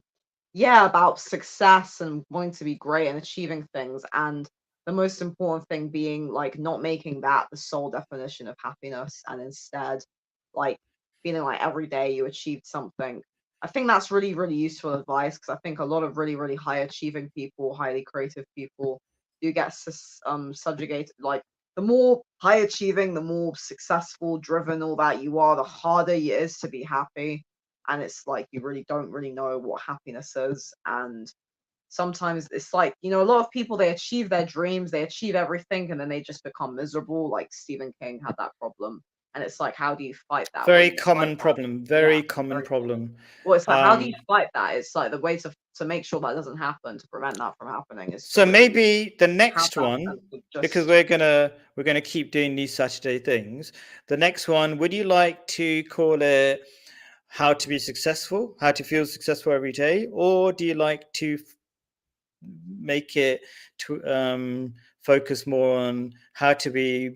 yeah, about success and wanting to be great and achieving things, and the most important thing being like not making that the sole definition of happiness, and instead like feeling like every day you achieved something. I think that's really, really useful advice, because I think a lot of really, really high achieving people, highly creative people do get subjugated. Like the more high achieving, the more successful, driven, all that you are, the harder it is to be happy. And it's like you really don't really know what happiness is. And sometimes it's like, a lot of people, they achieve their dreams, they achieve everything, and then they just become miserable. Like Stephen King had that problem. And it's like, how do you fight that? Well, Very you fight common that. problem. Yeah, Very common very common. problem. Well, it's like, how do you Um, fight that? It's like the way to make sure that doesn't happen, to prevent that from happening, is to so really maybe the have next that one, sense of because just. we're gonna keep doing these Saturday things. The next one, would you like to call it how to be successful, how to feel successful every day, or do you like to make it to focus more on how to be?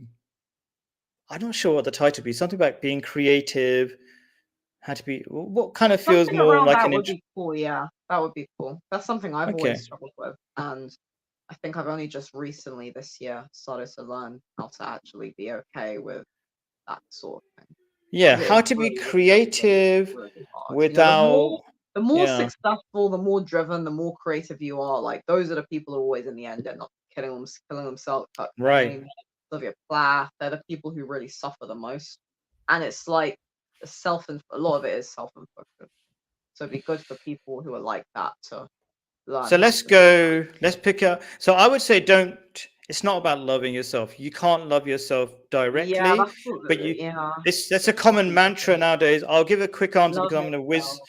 I'm not sure what the title would be. Something about being creative. How to be? What kind of feels Something more around like that an would be cool, yeah. That would be cool. That's something I've always okay? struggled with, and I think I've only just recently this year started to learn how to actually be okay with that sort of thing. Yeah, Because it is how to be really, really, really, creative really hard. without. The more Yeah, successful, the more driven, the more creative you are, like those are the people who always in the end end up killing themselves, right. killing Sylvia Plath. They're the people who really suffer the most. And it's like a lot of it is self-inflicted. So it'd be good for people who are like that to learn So how let's to do that. go. Let's pick up. So I would say don't. It's not about loving yourself. You can't love yourself Yeah, directly, that's but you. yeah. That's a common mantra Important. nowadays. I'll give a quick answer Love because I'm going to whiz. yourself.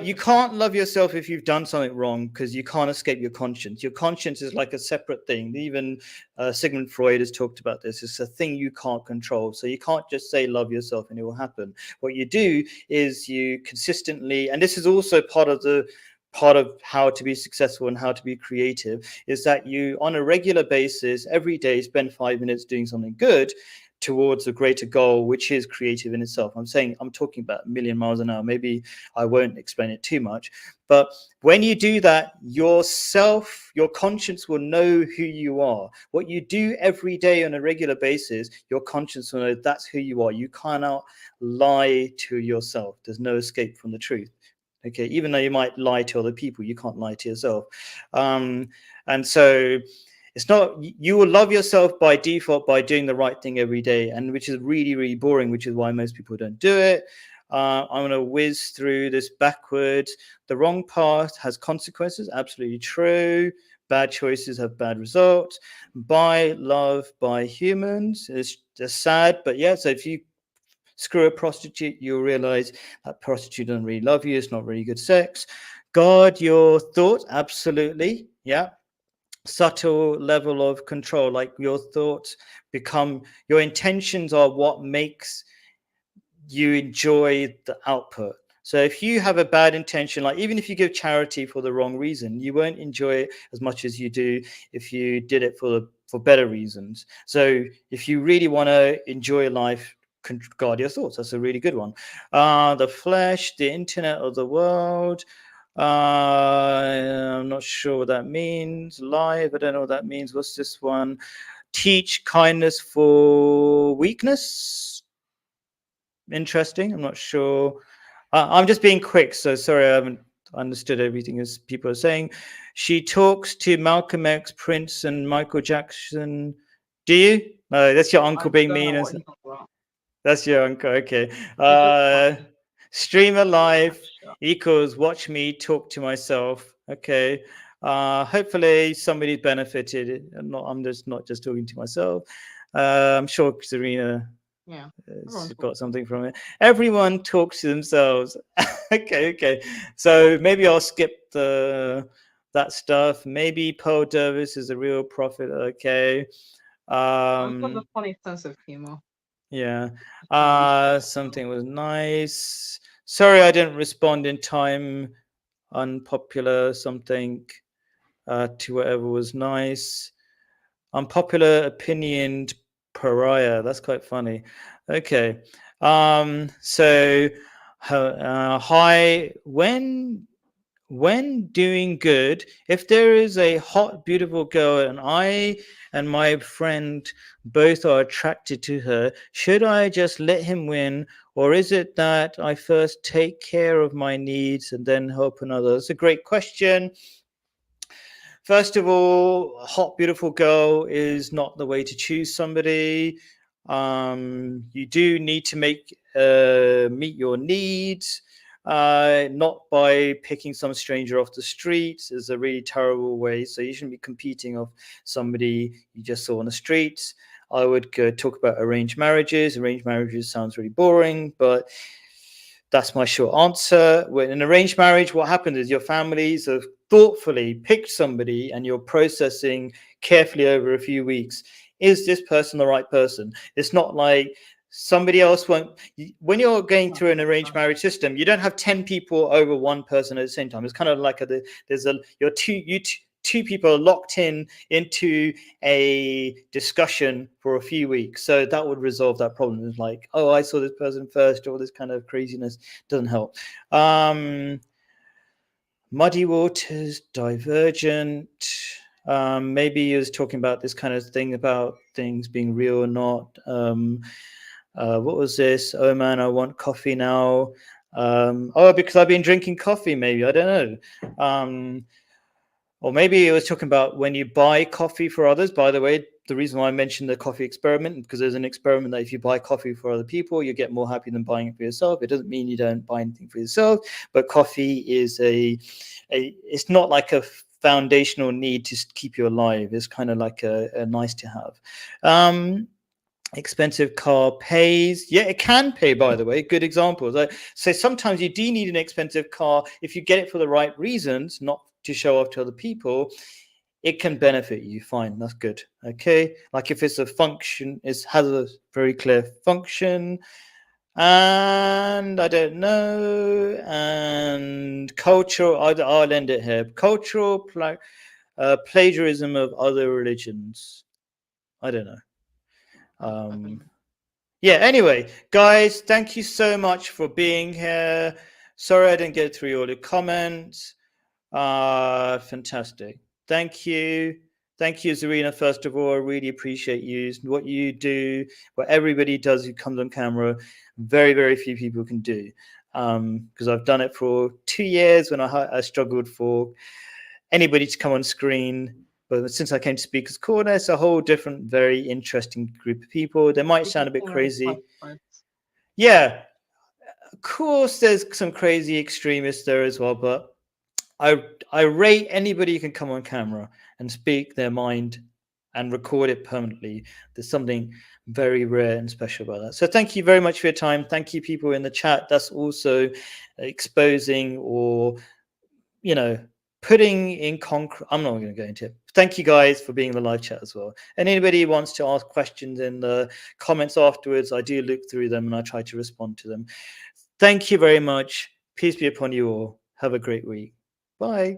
You can't love yourself if you've done something wrong because you can't escape your conscience. Your conscience is like a separate thing. Even Sigmund Freud has talked about this. It's a thing you can't control. So you can't just say love yourself and it will happen. What you do is you consistently, and this is also part of how to be successful and how to be creative, is that you on a regular basis every day spend 5 minutes doing something good towards a greater goal, which is creative in itself. I'm talking about a million miles an hour. Maybe I won't explain it too much. But when you do that, your conscience will know who you are. What you do every day on a regular basis, your conscience will know that's who you are. You cannot lie to yourself. There's no escape from the truth. Okay, even though you might lie to other people, you can't lie to yourself. And so it's not, you will love yourself by default by doing the right thing every day, and which is really, really boring, which is why most people don't do it. I'm going to whiz through this backwards. The wrong path has consequences. Absolutely true. Bad choices have bad results. Buy love by humans. It's just sad, but yeah. So if you screw a prostitute, you'll realize that prostitute doesn't really love you. It's not really good sex. Guard your thoughts. Absolutely. Yeah. Subtle level of control, like your thoughts become, your intentions are what makes you enjoy the output. So if you have a bad intention, like even if you give charity for the wrong reason, you won't enjoy it as much as you do if you did it for better reasons. So if you really want to enjoy life, guard your thoughts. That's a really good one. The flesh, the internet of the world. I'm not sure what that means. Live, I don't know what that means. What's this one? Teach kindness for weakness. interesting. I'm not sure. I'm just being quick, so sorry I haven't understood everything as people are saying. She talks to Malcolm X, Prince, and Michael Jackson. Do you? No, that's your uncle I being don't mean. know what you're talking about. That's your uncle. Okay. It's just fine. Streamer Yeah, live sure. equals watch me talk to myself. Okay. Hopefully somebody's benefited. I'm just not just talking to myself. I'm sure Serena Yeah. has Everyone talks got to something from themselves. it. Everyone talks to themselves. Okay. So maybe I'll skip that stuff. Maybe Pearl Davis is a real prophet. Okay. I've got a Um, funny sense of humor. yeah. Sounds like Something was nice. Sorry I didn't respond in time. Unpopular something to whatever was nice. Unpopular opinioned pariah. That's quite funny. Okay. So hi. When doing good, if there is a hot, beautiful girl and I and my friend both are attracted to her, should I just let him win? Or is it that I first take care of my needs and then help another? That's a great question. First of all, a hot, beautiful girl is not the way to choose somebody. You do need to meet your needs, not by picking some stranger off the street. Is a really terrible way. So you shouldn't be competing off somebody you just saw on the streets. I would talk about arranged marriages. Arranged marriages sounds really boring, but that's my short answer. When in arranged marriage, what happens is your families have thoughtfully picked somebody and you're processing carefully over a few weeks. Is this person the right person? It's not like somebody else won't. When you're going through an arranged marriage system, you don't have 10 people over one person at the same time. It's kind of like you're two people are locked into a discussion for a few weeks. So that would resolve that problem. It's like, oh, I saw this person first, all this kind of craziness doesn't help. Muddy waters, divergent. Maybe he was talking about this kind of thing about things being real or not. What was this? Oh man, I want coffee now. Because I've been drinking coffee, maybe. I don't know. Or maybe it was talking about when you buy coffee for others. By the way, the reason why I mentioned the coffee experiment, because there's an experiment that if you buy coffee for other people, you get more happy than buying it for yourself. It doesn't mean you don't buy anything for yourself, but coffee is it's not like a foundational need to keep you alive. It's kind of like a nice to have. Expensive car pays. Yeah, it can pay, by the way. Good examples. So sometimes you do need an expensive car if you get it for the right reasons, not to show off to other people. It can benefit you. Fine, that's good. Okay, like if it's a function, it has a very clear function. And I don't know. And cultural, I'll end it here. Cultural plagiarism of other religions. I don't know. Yeah, anyway, guys, thank you so much for being here. Sorry I didn't get through all the comments. Fantastic. Thank you. Thank you, Zarina, first of all. I really appreciate you. What you do, what everybody does who comes on camera, very, very few people can do. Because I've done it for 2 years when I struggled for anybody to come on screen. But since I came to Speakers Corner, it's a whole different, very interesting group of people. They might sound a bit crazy. Yeah, of course, there's some crazy extremists there as well, but I rate anybody who can come on camera and speak their mind and record it permanently. There's something very rare and special about that. So thank you very much for your time. Thank you, people in the chat. That's also exposing or, putting in concrete. I'm not going to go into it. Thank you guys for being in the live chat as well. And anybody who wants to ask questions in the comments afterwards, I do look through them and I try to respond to them. Thank you very much. Peace be upon you all. Have a great week. Bye.